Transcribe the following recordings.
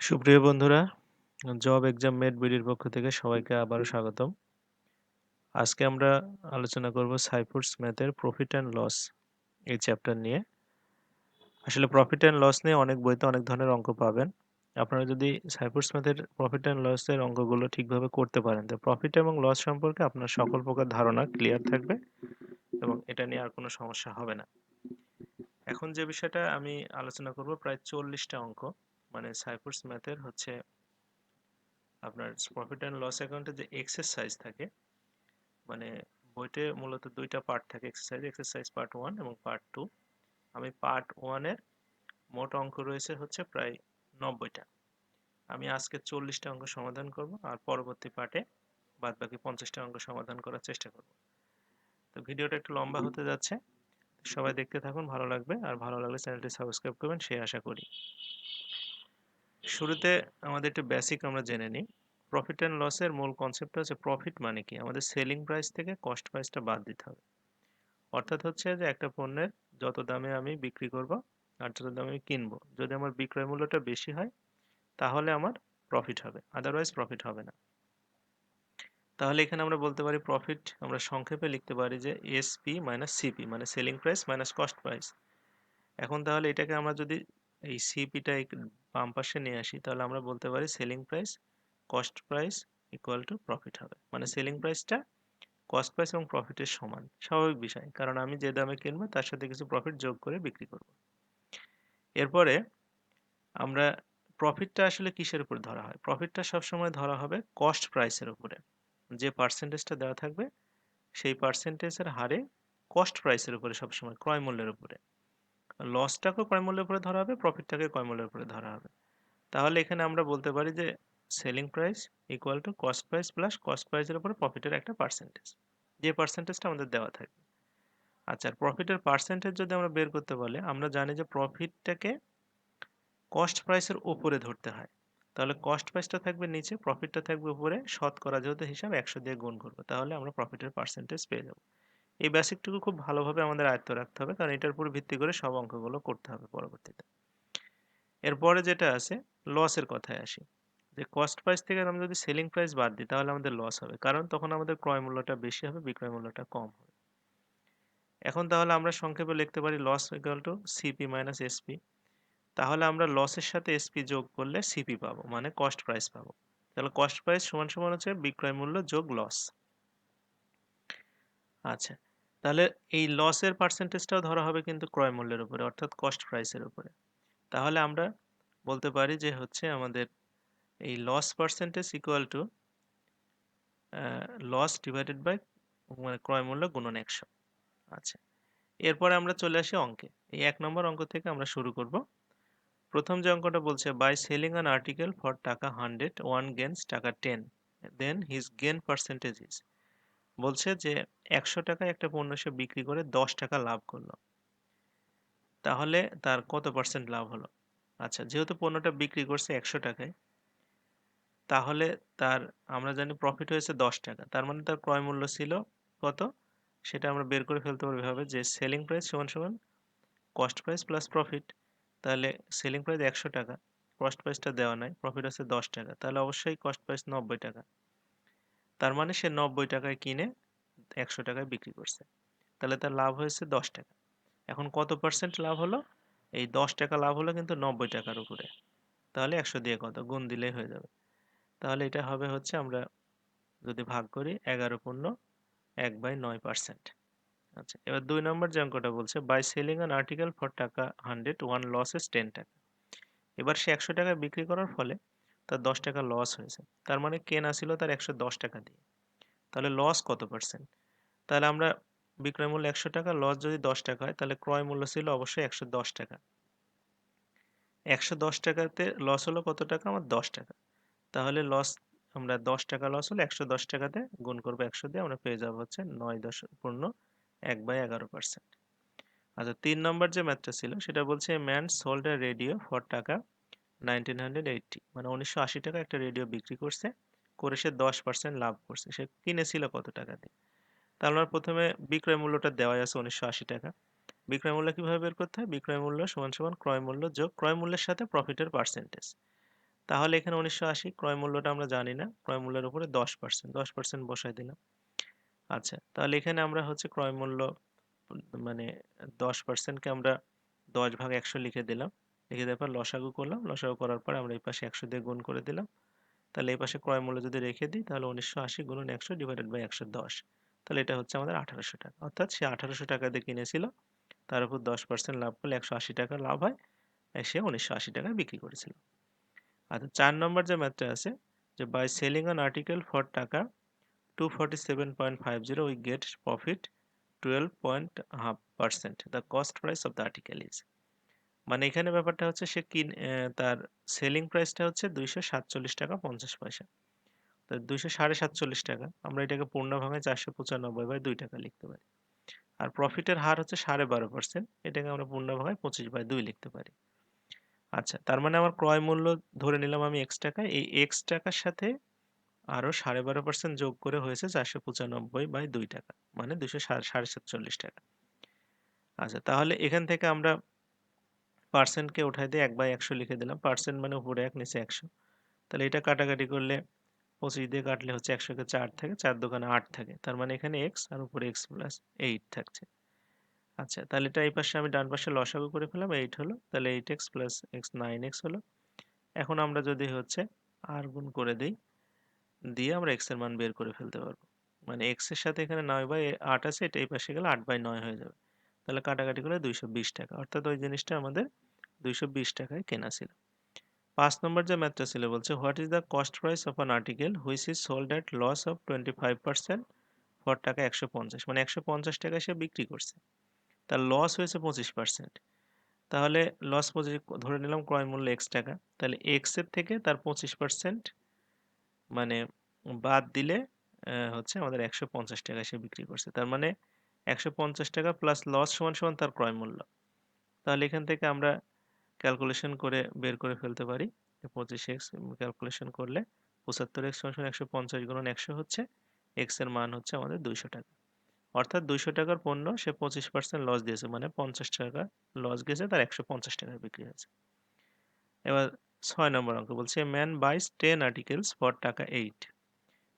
সুপ্রিয় বন্ধুরা, job exam মেট বিডির পক্ষ থেকে সবাইকে আবারও স্বাগতম। আজকে আমরা আলোচনা করব সাইফুডস ম্যাথের প্রফিট অ্যান্ড লস এই চ্যাপ্টার নিয়ে। আসলে প্রফিট অ্যান্ড লস নিয়ে অনেক বইতে অনেক ধরনের অঙ্ক পাবেন। আপনারা যদি সাইফুডস ম্যাথের প্রফিট অ্যান্ড লসের অঙ্কগুলো ঠিকভাবে করতে পারেন, তো প্রফিট এবং লস সম্পর্কে আপনার সকল প্রকার ধারণা ক্লিয়ার থাকবে এবং এটা নিয়ে আর কোনো সমস্যা হবে না। এখন যে বিষয়টা আমি আলোচনা করব প্রায় 40টা অঙ্ক, মানে সাইফুডস ম্যাথের হচ্ছে আপনার প্রফিট অ্যান্ড লস অ্যাকাউন্টে যে এক্সারসাইজ থাকে, মানে বইতে মূলত দুইটা পার্ট থাকে এক্সারসাইজ পার্ট 1 এবং পার্ট 2। আমি পার্ট 1 এর মোট অঙ্ক রয়েছে হচ্ছে প্রায় 90টা। আমি আজকে 40টা অঙ্ক সমাধান করব আর পরবর্তী পার্টে বাদবাকি 50টা অঙ্ক সমাধান করার চেষ্টা করব। তো ভিডিওটা একটু লম্বা হতে যাচ্ছে, সবাই দেখতে থাকুন, ভালো লাগবে। আর ভালো লাগলে চ্যানেলটি সাবস্ক্রাইব করবেন সেই আশা করি। শুরুতে আমাদের একটু বেসিক আমরা জেনে নিই। প্রফিট অ্যান্ড লসের মূল কনসেপ্ট হচ্ছে প্রফিট মানে কি, আমাদের সেলিং প্রাইস থেকে কস্ট প্রাইসটা বাদ দিতে হবে। অর্থাৎ হচ্ছে যে একটা পণ্যের যত দামে আমি বিক্রি করব আর যত দামে আমি কিনবো, যদি আমার বিক্রয় মূল্যটা বেশি হয় তাহলে আমার প্রফিট হবে, আদারওয়াইজ প্রফিট হবে না। তাহলে এখানে আমরা বলতে পারি প্রফিট আমরা সংক্ষেপে লিখতে পারি যে এসপি মাইনাস সিপি, মানে selling price minus cost price. এখন তাহলে এটাকে আমরা যদি এই সিপিটা বাম পাশে নিয়ে আসি, তাহলে আমরা বলতে পারি selling price cost price equal to profit হবে। মানে সেলিং প্রাইসটা কস্ট প্রাইস এবং প্রফিটের সমান, স্বাভাবিক বিষয়, কারণ আমি যে দামে কিনবো তার সাথে কিছু প্রফিট যোগ করে বিক্রি করব। এরপরে আমরা প্রফিটটা আসলে কিসের উপর ধরা হয়? প্রফিটটা সবসময় ধরা হবে কস্ট প্রাইসের উপরে। যে পার্সেন্টেজটা দেওয়া থাকবে সেই পার্সেন্টেজের হারে কস্ট প্রাইসের উপরে, সবসময় ক্রয় মূল্যের উপরে। লসটাকেও ক্রয় মূল্যের উপরে ধরা হবে, প্রফিটটাকে ক্রয় মূল্যের উপরে ধরা হবে। তাহলে এখানে আমরা বলতে পারি যে selling price equal to cost price plus cost প্রাইসের উপরে প্রফিটের একটা পার্সেন্টেজ, যে পার্সেন্টেজটা আমাদের দেওয়া থাকবে। আচ্ছা, প্রফিটের পার্সেন্টেজ যদি আমরা বের করতে বলে, আমরা জানি যে প্রফিটটাকে কস্ট প্রাইসের উপরে ধরতে হয়। তাহলে কস্ট প্রাইসটা থাকবে নিচে, প্রফিটটা থাকবে উপরে, শতকরা যেহেতু হিসাব 100 দিয়ে গুণ করবো, তাহলে আমরা প্রফিটের পার্সেন্টেজ পেয়ে যাব। এই বেসিকটুকু খুব ভালোভাবে আমাদের আয়ত্ত রাখতে হবে, কারণ এটার উপর ভিত্তি করে সব অঙ্কগুলো করতে হবে পরবর্তীতে। এরপরে যেটা আছে, লসের কথায় আসি। যে কস্ট প্রাইস থেকে আমরা যদি সেলিং প্রাইস বাদ দিই তাহলে আমাদের লস হবে, কারণ তখন আমাদের ক্রয় মূল্যটা বেশি হবে, বিক্রয় মূল্যটা কম হবে। এখন তাহলে আমরা সংক্ষেপে লিখতে পারি loss equal to CP minus SP. তাহলে আমরা লসের সাথে এসপি যোগ করলে সিপি পাবো, মানে কস্ট প্রাইস পাবো। তাহলে কস্ট প্রাইস সমান সমান হচ্ছে বিক্রয় মূল্য যোগ লস। আচ্ছা, তাহলে এই লসের পার্সেন্টেজটাও ধরা হবে কিন্তু ক্রয় মূল্যের উপরে, অর্থাৎ কস্ট প্রাইসের উপরে। তাহলে আমরা বলতে পারি যে হচ্ছে আমাদের এই loss percentage equal to loss divided by মানে ক্রয় মূল্য গুণন 100। আচ্ছা, এরপরে আমরা চলে আসি অঙ্কে। এই 1 নম্বর অঙ্ক থেকে আমরা শুরু করব। প্রথম যে অঙ্কটা বলছে by selling an article for টাকা 100 ওয়ান গেন্স টাকা 10, then his gain percentage is. বলছে যে 100 টাকায় একটা পণ্য সে বিক্রি করে 10 টাকা লাভ করলো, তাহলে তার কত পার্সেন্ট লাভ হলো? আচ্ছা, যেহেতু পণ্যটা বিক্রি করছে 100 টাকায়, তাহলে তার আমরা জানি প্রফিট হয়েছে 10 টাকা, তার মানে তার ক্রয় মূল্য ছিল কত? সেটা আমরা বের করে ফেলতে পারবো এভাবে যে সেলিং প্রাইস সমান সমান কস্ট প্রাইস প্লাস প্রফিট। তাহলে সেলিং প্রাইস 100 টাকা, কস্ট প্রাইসটা দেওয়া নাই, প্রফিট আছে 10 টাকা, তাহলে অবশ্যই কস্ট প্রাইস 90 টাকা। তার মানে সে 90 টাকায় কিনে 100 টাকায় বিক্রি করছে, তাহলে তার লাভ হয়েছে 10 টাকা। এখন কত পার্সেন্ট লাভ হলো? এই 10 টাকা লাভ হলো কিন্তু 90 টাকার উপরে, তাহলে 100 দিয়ে কত গুণ দিলেই হয়ে যাবে। তাহলে এটা হবে হচ্ছে, আমরা যদি ভাগ করি 11/1/9%। আচ্ছা, এবার 2 নম্বর যে অঙ্কটা বলছে by selling an article for টাকা 100 ওয়ান লসেস 10 টাকা। এবার সে 100 টাকায় বিক্রি করার ফলে তার 10 টাকা লস হয়েছে, তার মানে কেনা ছিল তার 110 টাকা দিয়ে। তাহলে লস কত পার্সেন্ট? তাহলে আমরা বিক্রয় মূল্য 100 টাকা, লস যদি 10 টাকা হয়, তাহলে ক্রয় মূল্য ছিল অবশ্যই 110 টাকা। 110 টাকাতে লস হলো কত টাকা? আমার 10 টাকা। তাহলে লস, আমরা 10 টাকা লস হলে 110 টাকাতে গুণ করবো 100 দিয়ে, আমরা পেয়ে যাবো হচ্ছে 9.1/11%। আচ্ছা, 3 নম্বর যে ম্যাথটা ছিল সেটা বলছে man sold A radio for টাকা 1980, মানে 1980 টাকা একটা রেডিও বিক্রি করছে, করে সে 10% লাভ করছে। সে কিনেছিল কত টাকা দিয়ে? তাহলে আমার প্রথমে বিক্রয় মূল্যটা দেওয়াই আছে 1980 টাকা। বিক্রয় মূল্য কিভাবে বের করতে হয়? বিক্রয় মূল্য সমান সমান ক্রয় মূল্য যোগ ক্রয় মূল্যের সাথে প্রফিটের পার্সেন্টেজ। তাহলে এখানে 1980 ক্রয় মূল্যটা আমরা জানি না, ক্রয় মূল্যের উপরে 10% বসাই দিলাম। আচ্ছা, তাহলে এখানে আমরা হচ্ছে ক্রয় মূল্য মানে 10% কে আমরা 10/100 লিখে দিলাম। লিখে দেওয়ার পর লসাগু করলাম, লসাগু করার পর আমরা এই পাশে 100 দিয়ে গুণ করে দিলাম। তাহলে এই পাশে ক্রয় মূল্য যদি রেখে দিই তাহলে 1980 গুণন 100 ডিভাইডেড বাই 110, তাহলে এটা হচ্ছে আমাদের 1800 টাকা। অর্থাৎ সে 1800 টাকা দিয়ে কিনেছিল, তার উপর 10% লাভ করলে 180 টাকা লাভ হয়, সে 1980 টাকায় বিক্রি করেছিল। আচ্ছা, 4 নম্বর যে ম্যাথটা আছে, যে by selling an article for টাকা 247.50 we get profit 12.5%, the cost price of the article is, মানে এখানে ব্যাপারটা হচ্ছে সে তার সেলিং প্রাইসটা হচ্ছে 247 টাকা 50 পয়সা। তো 247.5 টাকা, আমরা এটাকে পূর্ণ ভাঙায় 495/2 টাকা লিখতে পারি। আর প্রফিটের হার হচ্ছে 12.5%, এটাকে আমরা পূর্ণ ভাঙায় 25/2 লিখতে পারি। আচ্ছা, তার মানে আমার ক্রয় মূল্য ধরে নিলাম আমি x টাকা, এই x টাকার সাথে আরো 12.5% যোগ করে হয়েছে 495/2 টাকা, মানে 247.5 টাকা। আচ্ছা, তাহলে এখান থেকে আমরা পার্সেন্টকে উঠাই দিয়ে 1/100 লিখে দিলাম। পার্সেন্ট মানে উপরে 1 নিচে 100। তাহলে এটা কাটাকাটি করলে 25 দিয়ে কাটলে হচ্ছে 100 কে 4 থাকে, 4 দোকানে 8 থাকে। তার মানে এখানে x আর উপরে x প্লাস 8 থাকছে। আচ্ছা, তাহলে এটা এই পাশে আমি ডান পাশে লসাগু করে ফেললাম, 8 হলো। তাহলে 8x প্লাস x 9x হলো। এখন আমরা যদি হচ্ছে আর গুণ করে দিই, দিয়ে আমরা x এর মান বের করে ফেলতে পারবো। মানে x এর সাথে এখানে 9/8 আছে, এটা এই পাশে গেলে 8/9 হয়ে যাবে। তাহলে কাটাকাটি করলে 220 টাকা। অর্থাৎ ওই জিনিসটা আমাদের 220 টাকায় কেনা ছিল। 5 নম্বর যে ম্যাথটা ছিল, বলছে what is the cost price of an article which is sold at loss of 25% for টাকা 150, মানে 150 টাকায় সে বিক্রি করছে, তার লস হয়েছে 25%। তাহলে লস 25 ধরে নিলাম, ক্রয় মূল্য x টাকা, তাহলে x এর থেকে তার 25% মানে বাদ দিলে হচ্ছে আমাদের 150 টাকায় সে বিক্রি করছে। তার মানে 150 টাকা প্লাস লস সমান সমান তার ক্রয় মূল্য। তাহলে এখান থেকে আমরা ক্যালকুলেশন করে বের করে ফেলতে পারি। 25x ক্যালকুলেশন করলে 75x সমান সমান 150 গুণন 100 হচ্ছে, x এর মান হচ্ছে আমাদের 200 টাকা। অর্থাৎ 200 টাকার পণ্য সে 25% লস দিয়েছে, মানে 50 টাকা লস গেছে, তার 150 টাকায় বিক্রি হয়েছে। এবার 6 নম্বর অঙ্ক বলছে ম্যান বাইস 10 আর্টিকেলস ফর টাকা 8,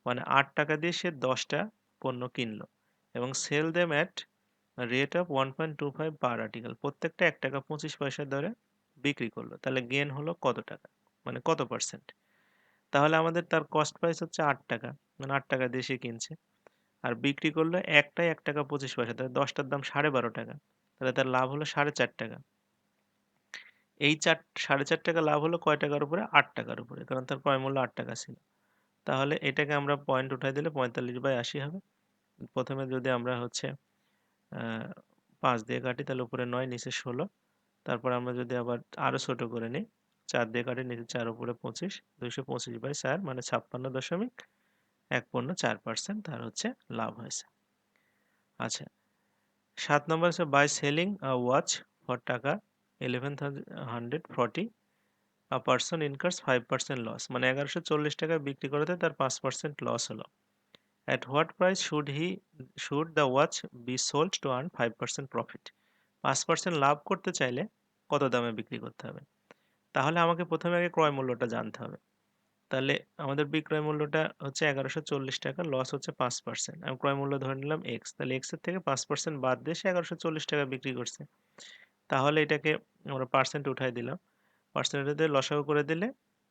মানে 8 টাকা দিয়ে সে 10টা পণ্য কিনলো এবং sell them at rate of 1.25 per article, প্রত্যেকটা 1 টাকা 25 পয়সা দরে বিক্রি করলো। তাহলে গেন হলো কত টাকা, মানে কত পার্সেন্ট? তাহলে আমাদের তার কস্ট প্রাইস হচ্ছে 8 টাকা, মানে 8 টাকা দিয়ে সে কিনছে, আর বিক্রি করলো একটাই 1 টাকা 25 পয়সা, তাহলে 10টার দাম 12.5 টাকা, তাহলে তার লাভ হলো 4.5 টাকা। এই 4.5 টাকা লাভ হলো কয় টাকার উপরে? 8 টাকার উপরে, কারণ তার ক্রয় মূল্য 8 টাকা ছিল। তাহলে এটাকে আমরা পয়েন্ট উঠাই দিলে 45/80 হবে। প্রথমে যদি আমরা হচ্ছে 5 দিয়ে কাটি, তাহলে উপরে 9 নিচে 16, তারপর আমরা যদি আবার আরো ছোট করে নিই, 4 দিয়ে কাটি, নিচে 4 উপরে 25, 225/4 মানে 56.14% তার হচ্ছে লাভ হয়েছে। আচ্ছা, 7 নম্বর আছে by selling a watch for টাকা 1140, আ পারসন ইনকার্স 5% লস, মানে 1140 টাকায় বিক্রি করাতে তার 5% লস হলো। At what price should the watch be sold to earn 5% profit? 5% লাভ করতে চাইলে কত দামে বিক্রি করতে হবে? তাহলে আমাকে প্রথমে আগে ক্রয় মূল্যটা জানতে হবে। তাহলে আমাদের বিক্রয় মূল্যটা হচ্ছে 1140 টাকা, লস হচ্ছে 5%। আমি ক্রয় মূল্য ধরে নিলাম x, তাহলে x এর থেকে 5% বাদ দিয়ে সে 1140 টাকা বিক্রি করছে। তাহলে এটাকে আমরা পার্সেন্ট উঠাই দিলাম। পার্সেন্ট দিয়ে লসাগু করে দিলে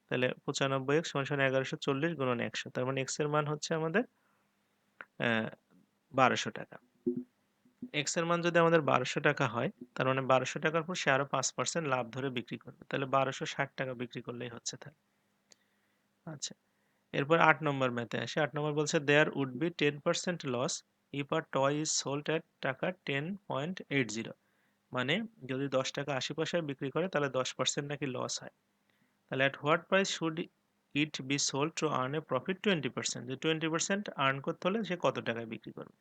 তাহলে 95x সমান সমান 1140 গুণন 100, তার মানে x এর মান হচ্ছে আমাদের 1200 টাকা। x এর মান যদি আমাদের 1200 টাকা হয়, তার মানে 1200 টাকার পর সে আরো 5% লাভ ধরে বিক্রি করবে, তাহলে 1260 টাকা বিক্রি করলেই হচ্ছে তার। আচ্ছা, এরপর 8 নম্বর ম্যাথে আসি। 8 নম্বর বলছে there would be 10% loss if a toy is sold at টাকা 10.80, মানে যদি 10 টাকা 80 পয়সায় বিক্রি করে তাহলে 10% নাকি লস হয়। তাহলে at what price should it be sold to earn a profit 20%, যে 20% আর্ন করতে হলে সে কত টাকায় বিক্রি করবে?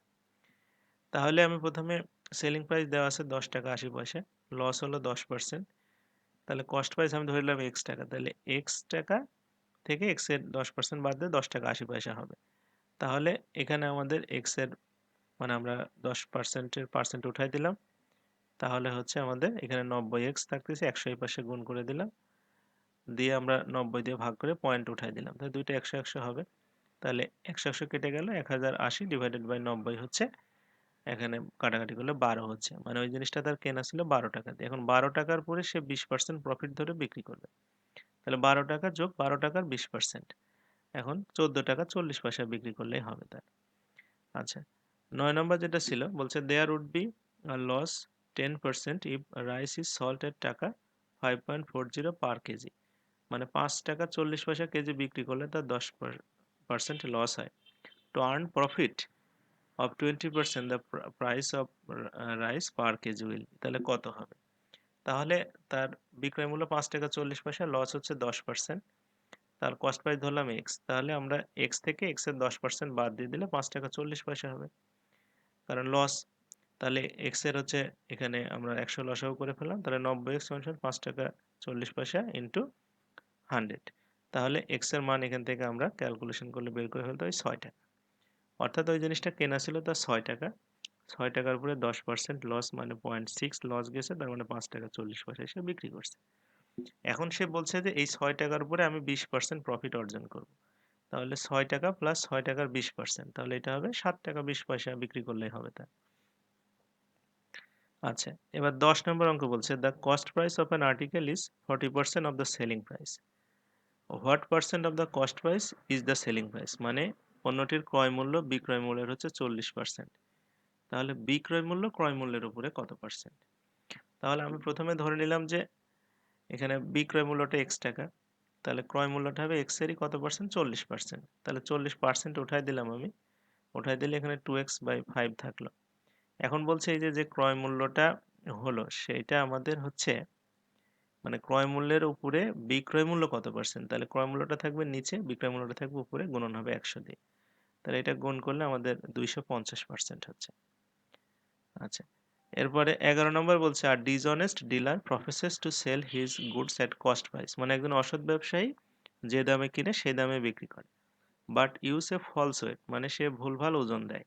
তাহলে আমি প্রথমে সেলিং প্রাইস দেওয়া আছে 10 টাকা 80 পয়সা, লস হলো 10%, তাহলে কস্ট প্রাইস আমি ধরে নিলাম x টাকা, তাহলে x টাকা থেকে x এর 10% বাদ দিয়ে 10 টাকা 80 পয়সা হবে। তাহলে এখানে আমাদের x এর মানে আমরা 10% এর পার্সেন্ট উঠাই দিলাম, তাহলে হচ্ছে আমাদের এখানে 90x থাকতেছে, 100 এই পাশে গুণ করে দিলাম, দিয়ে আমরা 90 দিয়ে ভাগ করে পয়েন্ট উঠাই দিলাম, তাহলে দুইটা 100 100 হবে। তাহলে 100 100 কেটে গেল, 1080 ডিভাইডেড বাই 90 হচ্ছে, এখানে কাটাকাটি করলে 12 হচ্ছে, মানে ওই জিনিসটা তার কেনা ছিল 12 টাকা দিয়ে। এখন 12 টাকার পরে সে 20% প্রফিট ধরে বিক্রি করবে, তাহলে 12 টাকা যোগ 12 টাকার 20%, এখন 14 টাকা 40 পয়সা বিক্রি করলেই হবে তার। আচ্ছা, 9 নম্বর যেটা ছিল বলছে there would be loss 10% if rice is sold at টাকা 5.40 পার কেজি, মানে 5 টাকা 40 পয়সা কেজি বিক্রি করলে তার 10% লস হয়। To earn profit of 20% the price of rice per KG will, তাহলে কত হবে? তাহলে তার বিক্রয় মূল্য 5 টাকা 40 পয়সা, লস হচ্ছে 10%, তার কস্ট প্রাইস ধরলাম এক্স, তাহলে আমরা এক্স থেকে এক্স এর 10% বাদ দিয়ে দিলে 5 টাকা 40 পয়সা হবে, কারণ লস। তাহলে এক্স এর হচ্ছে, এখানে আমরা 100 লসাগু করে ফেললাম, তাহলে 90x সমান 5 টাকা 40 পয়সা ইন্টু 100, তাহলে এক্স এর মান এখান থেকে আমরা ক্যালকুলেশন করলে বের করে ফেলতে হয় 6 টাকা। অর্থাৎ ওই জিনিসটা কেনা ছিল তার 6 টাকা, 6 টাকার উপরে 10% লস মানে 0.6 লস গেছে, তার মানে 5 টাকা 40 পয়সা সে বিক্রি করছে। এখন সে বলছে যে এই 6 টাকার উপরে আমি 20% প্রফিট অর্জন করব, তাহলে 6 টাকা প্লাস 6 টাকার 20%, তাহলে এটা হবে 7 টাকা 20 পয়সা বিক্রি করলেই হবে তার। আচ্ছা, এবার 10 নম্বর অঙ্ক বলছে the cost price of an article is 40% of the selling price, what percent of the cost price is the selling price, মানে পণ্যটির ক্রয় মূল্য বিক্রয় মূল্যের হচ্ছে 40%, তাহলে বিক্রয় মূল্য ক্রয় মূল্যের উপরে কত পার্সেন্ট? তাহলে আমি প্রথমে ধরে নিলাম যে এখানে বিক্রয় মূল্যটা এক্স টাকা, তাহলে ক্রয় মূল্যটা হবে এক্স এরই কত পার্সেন্ট? 40%, তাহলে 40% উঠাই দিলাম আমি, উঠাই দিলে এখানে 2x/5 থাকলো। এখন বলছে এই যে যে ক্রয় মূল্যটা হলো সেটা আমাদের হচ্ছে, মানে ক্রয় মূল্যের উপরে বিক্রয় মূল্য কত পার্সেন্ট, তাহলে ক্রয় মূল্যটা থাকবে নিচে, বিক্রয় মূল্যটা থাকবে উপরে, গুণন হবে 100 দিয়ে, তাহলে এটা গুণ করলে আমাদের 250% হচ্ছে। আচ্ছা, এরপরে 11 নম্বর বলছে আর dishonest dealer professes to sell his goods at cost price, মানে একজন অসৎ ব্যবসায়ী যে দামে কিনে সেই দামে বিক্রি করে, but use a false weight, মানে সে ভুলভাল ওজন দেয়,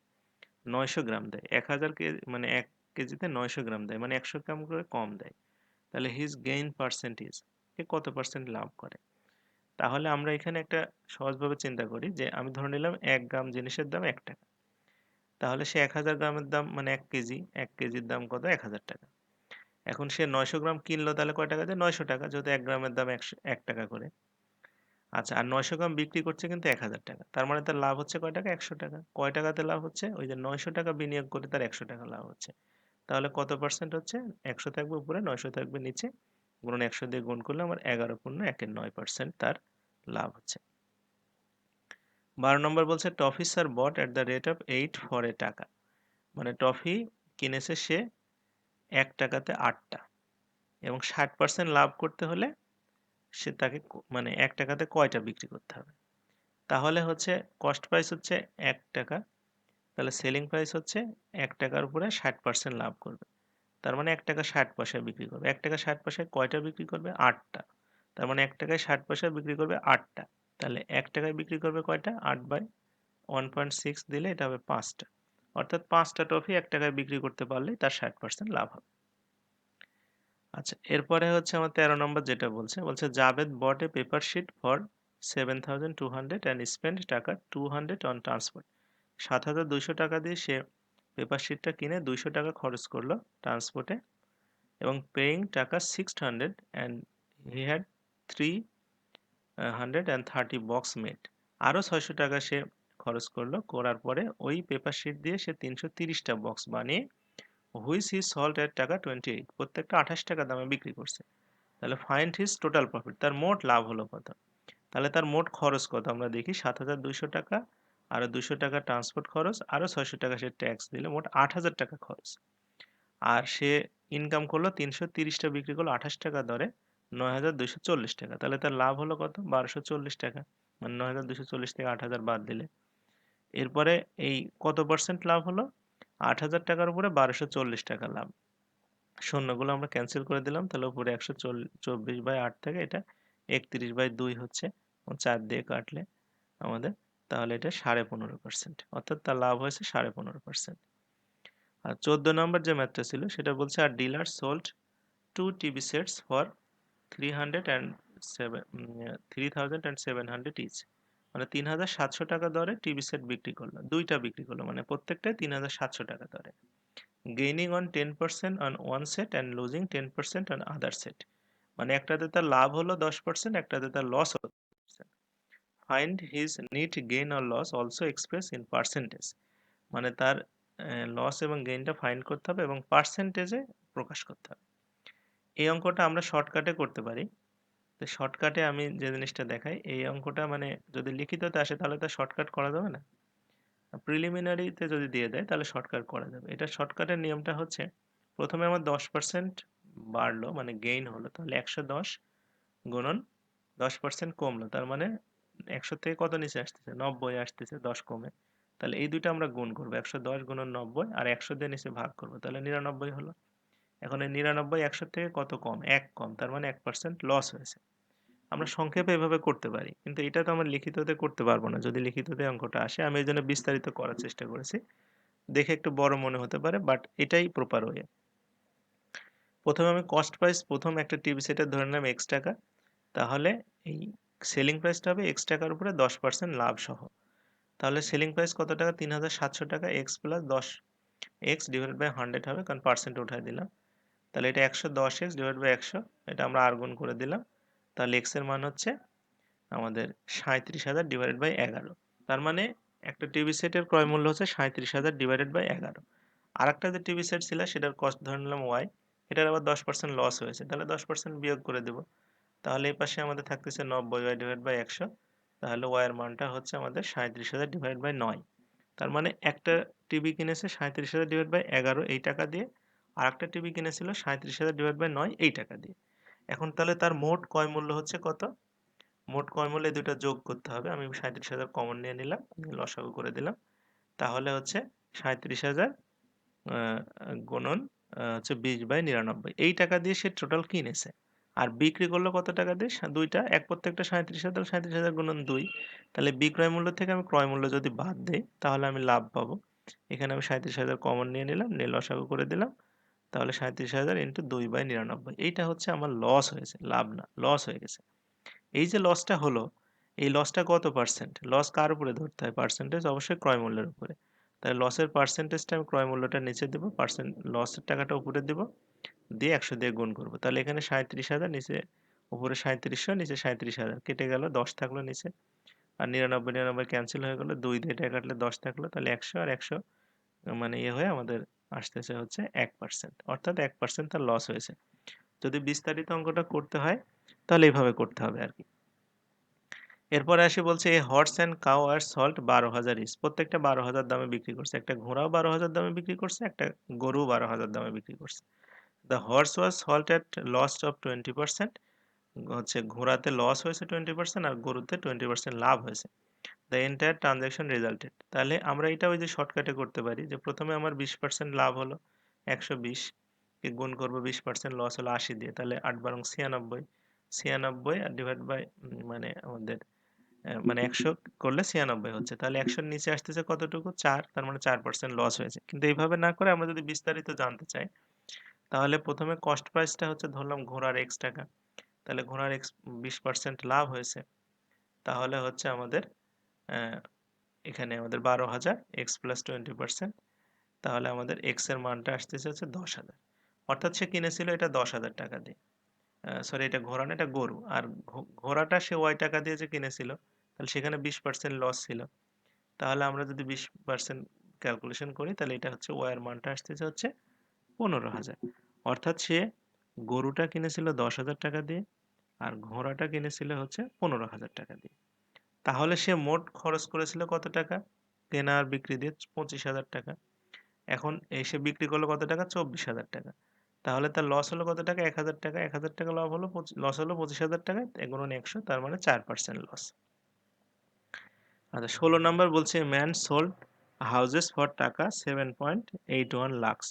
900 গ্রাম দেয়, 1000 কেজি মানে 1 কেজিতে 900 গ্রাম দেয়, মানে 100 গ্রাম করে কম দেয়, তাহলে হিজ গেইন পার্সেন্টেজ, সে কত পার্সেন্ট লাভ করে? তাহলে আমরা এখানে একটা সহজভাবে চিন্তা করি যে আমি ধরে নিলাম 1 গ্রাম জিনিসের দাম 1 টাকা, তাহলে সে 1000 গ্রামের দাম মানে 1 কেজি, 1 কেজির দাম কত? 1000 টাকা। এখন সে 900 গ্রাম কিনলো, তাহলে কয় টাকা দিয়ে? 900 টাকা, যেহেতু 1 গ্রামের দাম 1 টাকা করে। আচ্ছা, আর 900 গ্রাম বিক্রি করছে কিন্তু 1000 টাকা, তার মানে তার লাভ হচ্ছে কয় টাকা? 100 টাকা। কয় টাকাতে লাভ হচ্ছে? ওই যে 900 টাকা বিনিয়োগ করে তার 100 টাকা লাভ হচ্ছে, তাহলে কত পার্সেন্ট হচ্ছে? 100 থাকবে উপরে, 900 থাকবে নিচে, গুণন 100 দিয়ে গুণ করলে আমার 11.9% তার লাভ হচ্ছে। 12 নম্বর বলছে toffees are bought at the rate of 8 for a টাকা, মানে টফি কিনেছে সে 1 টাকাতে 8টা, এবং 60% লাভ করতে হলে সে তাকে মানে 1 টাকাতে কয়টা বিক্রি করতে হবে? তাহলে হচ্ছে কস্ট প্রাইস হচ্ছে 1 টাকা, তাহলে সেলিং প্রাইস হচ্ছে 1 টাকার উপরে 60% লাভ করবে, তার মানে 1 টাকা 60 পয়সায় বিক্রি করবে। 1 টাকা 60 পয়সায় কয়টা বিক্রি করবে? 8টা, তার মানে 1 টাকায় 60 পয়সায় বিক্রি করবে 8টা, তাহলে 1 টাকায় বিক্রি করবে কয়টা? 8/1.6 দিলে এটা হবে 5টা, অর্থাৎ 5টা টফি 1 টাকায় বিক্রি করতে পারলেই তার 60% লাভ হবে। আচ্ছা, এরপরে হচ্ছে আমার 13 নম্বর যেটা বলছে, Javed bought a paper sheet for 7200 and spend টাকা 200 অন ট্রান্সপোর্ট, 7200 টাকা দিয়ে সে পেপার শিটটা কিনে 200 টাকা খরচ করলো ট্রান্সপোর্টে, এবং পেইং টাকা 600 and he had 330 box made, আরও 600 টাকা সে খরচ করলো, করার পরে ওই পেপার শিট দিয়ে সে 330টা বক্স বানিয়ে হুইচ হি সল্ড এট টাকা 28, প্রত্যেকটা 28 টাকা দামে বিক্রি করছে, তাহলে ফাইন্ড হিজ টোটাল প্রফিট, তার মোট লাভ হলো কত? তাহলে তার মোট খরচ কত আমরা দেখি, 7200 টাকা, আরো 200 টাকা ট্রান্সপোর্ট খরচ, আরো 600 টাকা সে ট্যাক্স দিলে মোট 8000 টাকা খরচ, আর সে ইনকাম করলো 330টা বিক্রি করলো 28 টাকা দরে 9240 টাকা, তাহলে তার লাভ হলো কত? 1240 টাকা, মানে 9240 থেকে 8000 বাদ দিলে, এরপরে এই কত পার্সেন্ট লাভ হলো? 8000 টাকার উপরে 1240 টাকা লাভ, শূন্যগুলো আমরা ক্যান্সেল করে দিলাম, তাহলে উপরে 124/8 থেকে এটা 31/2 হচ্ছে, 4 দিয়ে কাটলে আমাদের, তাহলে এটা 15.5%, অর্থাৎ তার লাভ হয়েছে 15.5%। আর 14 নম্বর যে ম্যাথটা ছিল সেটা বলছে আর dealer sold 2 TV sets for 3,700 each, মানে 3,700 টাকা দরে টিভি সেট বিক্রি করলো, দুইটা বিক্রি করলো, মানে প্রত্যেকটাই 3,700 টাকা দরে। Gaining on 10% on one set and losing 10% on other set, মানে একটাতে তার লাভ হলো 10%, একটাতে তার লস হলো 10%। Find his net gain or loss also express in percentage, মানে তার লস এবং গেইনটা ফাইন্ড করতে হবে এবং পার্সেন্টেজে প্রকাশ করতে হবে। এই অঙ্কটা আমরা শর্টকাটে করতে পারি। তো শর্টকাটে আমি যে জিনিসটা দেখাই, এই অঙ্কটা মানে যদি লিখিততে আসে তাহলে তো শর্টকাট করা যাবে না, প্রিলিমিনারিতে যদি দিয়ে দেয় তাহলে শর্টকাট করা যাবে। এটা শর্টকাটের নিয়মটা হচ্ছে, প্রথমে আমার 10% বাড়লো মানে গেইন হলো, তাহলে 110 গুণন 10% কমলো, তার মানে 100 থেকে কত নিচে আসতেছে, 90 আসতেছে, 10 কমে। তাহলে এই দুইটা আমরা গুণ করবো, 110 গুণন 90 আর 100 দিয়ে নিচে ভাগ করবো, তাহলে 99 হলো। এখন এই 99 100 থেকে কত কম, 1 কম, তার মানে 1% লস হয়েছে। আমরা সংক্ষেপে এভাবে করতে পারি, কিন্তু এটা তো আমরা লিখিততে করতে পারবো না। যদি লিখিততে অঙ্কটা আসে, আমি এই জন্য বিস্তারিত করার চেষ্টা করেছি, দেখে একটু বড় মনে হতে পারে, বাট এটাই প্রপার ওয়ে। প্রথমে আমি কস্ট প্রাইস, প্রথম একটা টিভি সেটের ধরে নিলাম x টাকা, তাহলে এই সেলিং প্রাইসটা হবে x টাকার উপরে 10% লাভ সহ। তাহলে সেলিং প্রাইস কত টাকা, 3,700 টাকা, X plus 10 X divide by 100 হবে, কারণ পার্সেন্ট উঠায় দিলাম। তাহলে এটা 110 এক্স ডিভাইড বাই 100, এটা আমরা আর গুণ করে দিলাম। তাহলে এক্স এর মান হচ্ছে আমাদের 37,000 ডিভাইডেড বাই 11। তার মানে একটা টিভি সেটের ক্রয় মূল্য হচ্ছে 37,000 ডিভাইডেড বাই 11। আর একটা যে টিভি সেট ছিল সেটার কস্ট ধরে নিলাম ওয়াই, এটার আবার 10% লস হয়েছে, তাহলে 10% বিয়োগ করে দেব। তাহলে এই পাশে আমাদের থাকতেছে 90 ওয়াই ডিভাইড বাই 100, তাহলে ওয়াই এর মানটা হচ্ছে আমাদের 37,000 ডিভাইড বাই 9। তার মানে একটা টিভি কিনেছে 37,000 ডিভাইড বাই 11 এই টাকা দিয়ে, আর একটা টিভি কিনেছিল 37,000 ডিভাইড বাই 9 এই টাকা দিয়ে। এখন তাহলে তার মোট ক্রয় মূল্য হচ্ছে কত, মোট ক্রয় মূল্য এই দুটো যোগ করতে হবে। আমি 37,000 কমন নিয়ে নিলাম, লসাগু করে দিলাম। তাহলে হচ্ছে 37,000 গুণন হচ্ছে 20/99, এই টাকা দিয়ে সে টোটাল কিনেছে। আর বিক্রি করলো কত টাকা দিয়ে, দুইটা, এক প্রত্যেকটা 37,000, 37,000 গুণন 2, তাহলে বিক্রয় মূল্য থেকে আমি ক্রয় মূল্য যদি বাদ দেই তাহলে আমি লাভ পাবো। এখানে আমি 37,000 কমন নিয়ে নিলাম, নিয়ে লসাগু করে দিলাম। তাহলে 37,000 ইন্টু 2/99, এইটা হচ্ছে আমার লস হয়েছে, লাভ না, লস হয়ে গেছে। এই যে লসটা হলো, এই লসটা কত পার্সেন্ট, লস কার উপরে ধরতে হয়, পার্সেন্টেজ অবশ্যই ক্রয় মূল্যের উপরে। তাই লসের পার্সেন্টেজটা আমি ক্রয় মূল্যটা নিচে দেবো, লসের টাকাটা উপরে দেবো, দিয়ে 100 দিয়ে গুণ করবো। তাহলে এখানে 37,000, নিচে উপরে 3700, নিচে 37,000 কেটে গেল, 10 থাকলো নিচে, আর 99 99 ক্যান্সেল হয়ে গেল, 2 দিয়ে এটা কাটলে 10 থাকলো, তাহলে 100 আর 100 মানে ইয়ে হয়ে আমাদের আসতেছে হচ্ছে 1%, অর্থাৎ 1% তার লস হয়েছে। যদি বিস্তারিত অঙ্কটা করতে হয় তাহলে এইভাবে করতে হবে আর কি। এরপরে আসি, বলছে a horse and cow are sold 12,000 each, প্রত্যেকটা 12,000 দামে বিক্রি করছে, একটা ঘোড়াও 12,000 দামে বিক্রি করছে, একটা গরু 12,000 দামে বিক্রি করছে। The horse was sold at loss of 20%, হচ্ছে ঘোড়াতে লস হয়েছে 20% আর গরুতে 20% লাভ হয়েছে। দ্য এন্টায়ার ট্রানজাকশন রেজাল্টেড, তাহলে আমরা এটা ওই যে শর্টকাটে করতে পারি, যে প্রথমে আমার 20% লাভ হলো, 120 কে গুণ করবো 20% লস হলো 80 দিয়ে, তাহলে 8 বারং 96, 96 আর ডিভাইড বাই মানে আমাদের মানে 100 করলে 96 হচ্ছে, তাহলে 100 নিচে আসতেছে কতটুকু, 4, তার মানে 4% লস হয়েছে। কিন্তু এইভাবে না করে আমরা যদি বিস্তারিত জানতে চাই, তাহলে প্রথমে কস্ট প্রাইসটা হচ্ছে ধরলাম ঘোড়ার x টাকা, তাহলে ঘোড়ার x 20% লাভ হয়েছে, তাহলে হচ্ছে আমাদের আহ, এখানে আমাদের 12,000 x প্লাস 20%, তাহলে আমাদের x এর মানটা আসতেছে হচ্ছে 10,000। অর্থাৎ সে কিনেছিল এটা 10,000 টাকা দিয়ে, সরি এটা ঘোড়া না, এটা গরু, আর ঘোড়াটা সে y টাকা দিয়ে যে কিনেছিল, তাহলে সেখানে 20% লস ছিল। তাহলে আমরা যদি 20% ক্যালকুলেশন করি, তাহলে এটা হচ্ছে y এর মানটা আসতেছে হচ্ছে 15,000। অর্থাৎ সে গরুটা কিনেছিল 10,000 টাকা দিয়ে, আর ঘোড়াটা কিনেছিল হচ্ছে 15,000 টাকা দিয়ে। তাহলে সে মোট খরচ করেছিল কত টাকা, কেনা আর বিক্রি দিয়ে 25,000 টাকা। এখন এসে বিক্রি করলো কত টাকা, 24,000 টাকা। তাহলে তার লস হলো কত টাকা, 1,000 টাকা, 1,000 টাকা লাভ হলো, লস হলো 25,000 টাকা, গুণন 100, তার মানে 4% লস। আচ্ছা 16 নাম্বার বলছে ম্যান সোল্ড হাউজেস ফর টাকা 7.81 লাখস,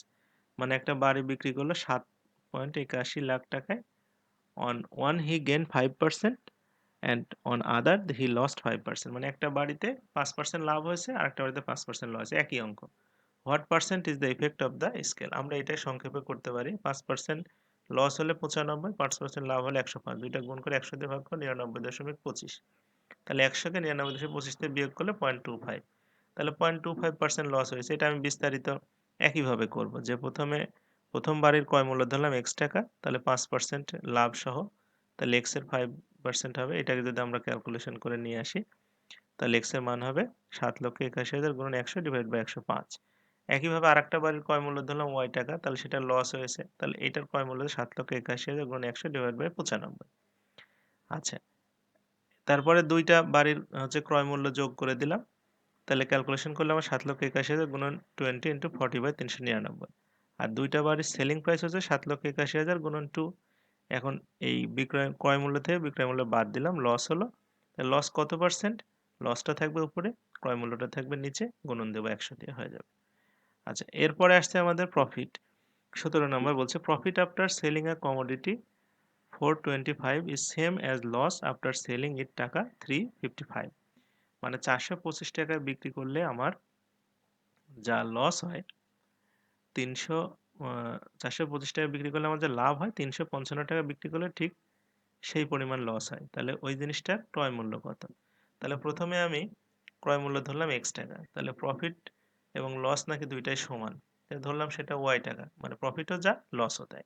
মানে একটা বাড়ি বিক্রি করলো 7.81 লাখ টাকায়। On one he gain 5% and on other he lost 5%, মানে একটা বাড়িতে 5% লাভ হয়েছে আর একটা বাড়িতে 5% লস হয়েছে, একই অঙ্ক। What percent is the effect of the scale, আমরা এটাই সংক্ষেপে করতে পারি। 5% লস হলে 95, 5% লাভ হলে 105, দুইটা গুণ করে 100 দিয়ে ভাগ করে 99.25। তাহলে 100-কে 99.25 দিয়ে বিয়োগ করলে 0.25। তাহলে 0.25% লস হয়েছে। এটা আমি বিস্তারিত একইভাবে করব, যে প্রথম বাড়ির ক্রয় মূল্য ধরলাম x টাকা, তাহলে 5% লাভ সহ, তাহলে x এর 5% হবে। এটাকে যদি আমরা ক্যালকুলেশন করে নিয়ে আসি, তাহলে x এর মান হবে 7,81,000 গুণন 100 ডিভাইড বাই 105। একইভাবে আরেকটা বাড়ির ক্রয় মূল্য ধরলাম y টাকা, তাহলে সেটা লস হয়েছে, তাহলে এটার ক্রয় মূল্য 7,81,000 গুণন 100 ডিভাইড বাই 95। আচ্ছা, তারপরে দুইটা বাড়ির ক্রয় মূল্য যোগ করে দিলাম, তাহলে ক্যালকুলেশন করলে আমার 7,81,000 গুণন 20 ইন্টু 40/399। আর দুইটা বাড়ির সেলিং প্রাইস হচ্ছে 7,81,000 গুণন 2। এখন এই ক্রয় মূল্য থেকে বিক্রয় মূল্য বাদ দিলাম, লস হলো। লস কত পার্সেন্ট? লসটা থাকবে উপরে, ক্রয় মূল্যটা থাকবে নিচে, গুণন দেবো 100 দিয়ে, হয়ে যাবে। আচ্ছা, এরপরে আসছে আমাদের প্রফিট। 17 নম্বর বলছে profit after selling a commodity 425 is same as loss after selling it টাকা 355। মানে 425 টাকায় বিক্রি করলে আমার যা লস হয় 300, 425 টাকা বিক্রি করলে আমার যা লাভ হয় 355 টাকা বিক্রি করলে ঠিক সেই পরিমাণ লস হয়। তাহলে ওই জিনিসটার ক্রয় মূল্য কত? তাহলে প্রথমে আমি ক্রয় মূল্য ধরলাম x টাকা, তাহলে প্রফিট এবং লস নাকি দুইটাই সমান, ধরলাম সেটা y টাকা, মানে প্রফিটও যা লসও তাই।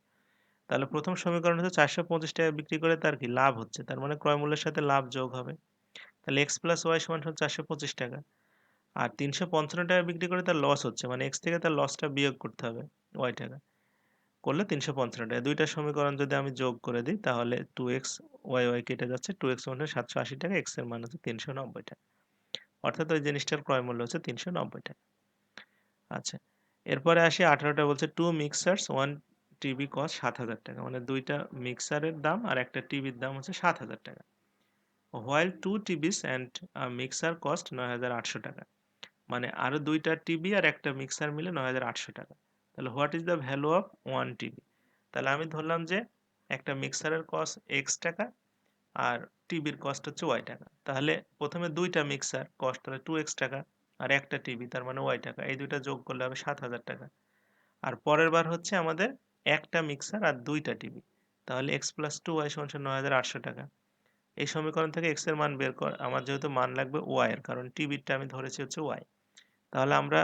তাহলে প্রথম সমীকরণ হচ্ছে 425 টাকা বিক্রি করে তার কি লাভ হচ্ছে, তার মানে ক্রয় মূল্যের সাথে লাভ যোগ হবে। তাহলে x প্লাস ওয়াই সমান 425 টাকা। আর 355 টাকা বিক্রি করে তার লস হচ্ছে, মানে x থেকে তার লসটা বিয়োগ করতে হবে y টাকা, করলে 355 টাকা। দুইটা সমীকরণ যদি আমি যোগ করে দিই, তাহলে 2x y কেটে যাচ্ছে, 2x মানে 780 টাকা, x এর মান হচ্ছে 390 টাকা। অর্থাৎ ওই জিনিসটার ক্রয় মূল্য হচ্ছে 390 টাকা। আচ্ছা, এরপরে আসি 18টা বলছে টু মিক্সার্স ওয়ান টিভি কস্ট 7,000 টাকা, মানে দুইটা মিক্সারের দাম আর একটা টিভির দাম হচ্ছে 7,000 টাকা। While two TVs and mixer cost 9,800 টাকা, মানে আরো দুইটা টিভি আর একটা মিক্সার মিলে 9,800 টাকা। তাহলে what is the value of one TV? তাহলে আমি ধরলাম যে একটা মিক্সারের কস্ট x টাকা আর টিভির কস্ট হচ্ছে y টাকা। তাহলে প্রথমে দুইটা মিক্সার কস্ট তাহলে 2x টাকা, আর একটা টিভি তার মানে y টাকা, এই দুইটা যোগ করলে হবে 7,000 টাকা। আর পরের বার হচ্ছে আমাদের একটা মিক্সার আর দুইটা টিভি, তাহলে x প্লাস 2y সমান 9,800 টাকা। এই সমীকরণ থেকে x এর মান বের কর, আমার যেহেতু মান লাগবে y এর, কারণ টিভিরটা আমি ধরেছি হচ্ছে y। তাহলে আমরা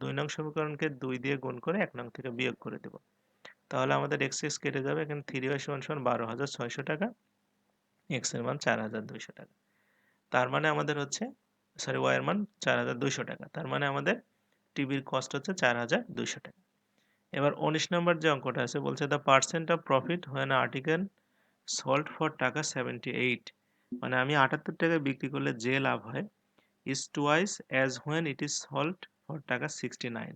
2 নং সমীকরণকে 2 দিয়ে গুণ করে 1 নং থেকে বিয়োগ করে দেব। তাহলে আমাদের x কেটে যাবে, এখানে 3y সমান 12,600 টাকা, x এর মান 4,200 টাকা। তার মানে আমাদের হচ্ছে, সরি, y এর মান 4,200 টাকা। তার মানে আমাদের টিভির কস্ট হচ্ছে 4,200 টাকা। এবার 19 নম্বর যে অঙ্কটা আছে বলছে the percent of profit when article sold for টাকা 78, মানে আমি 78 টাকায় বিক্রি করলে যে লাভ হয় is twice as when it is sold for টাকা 69।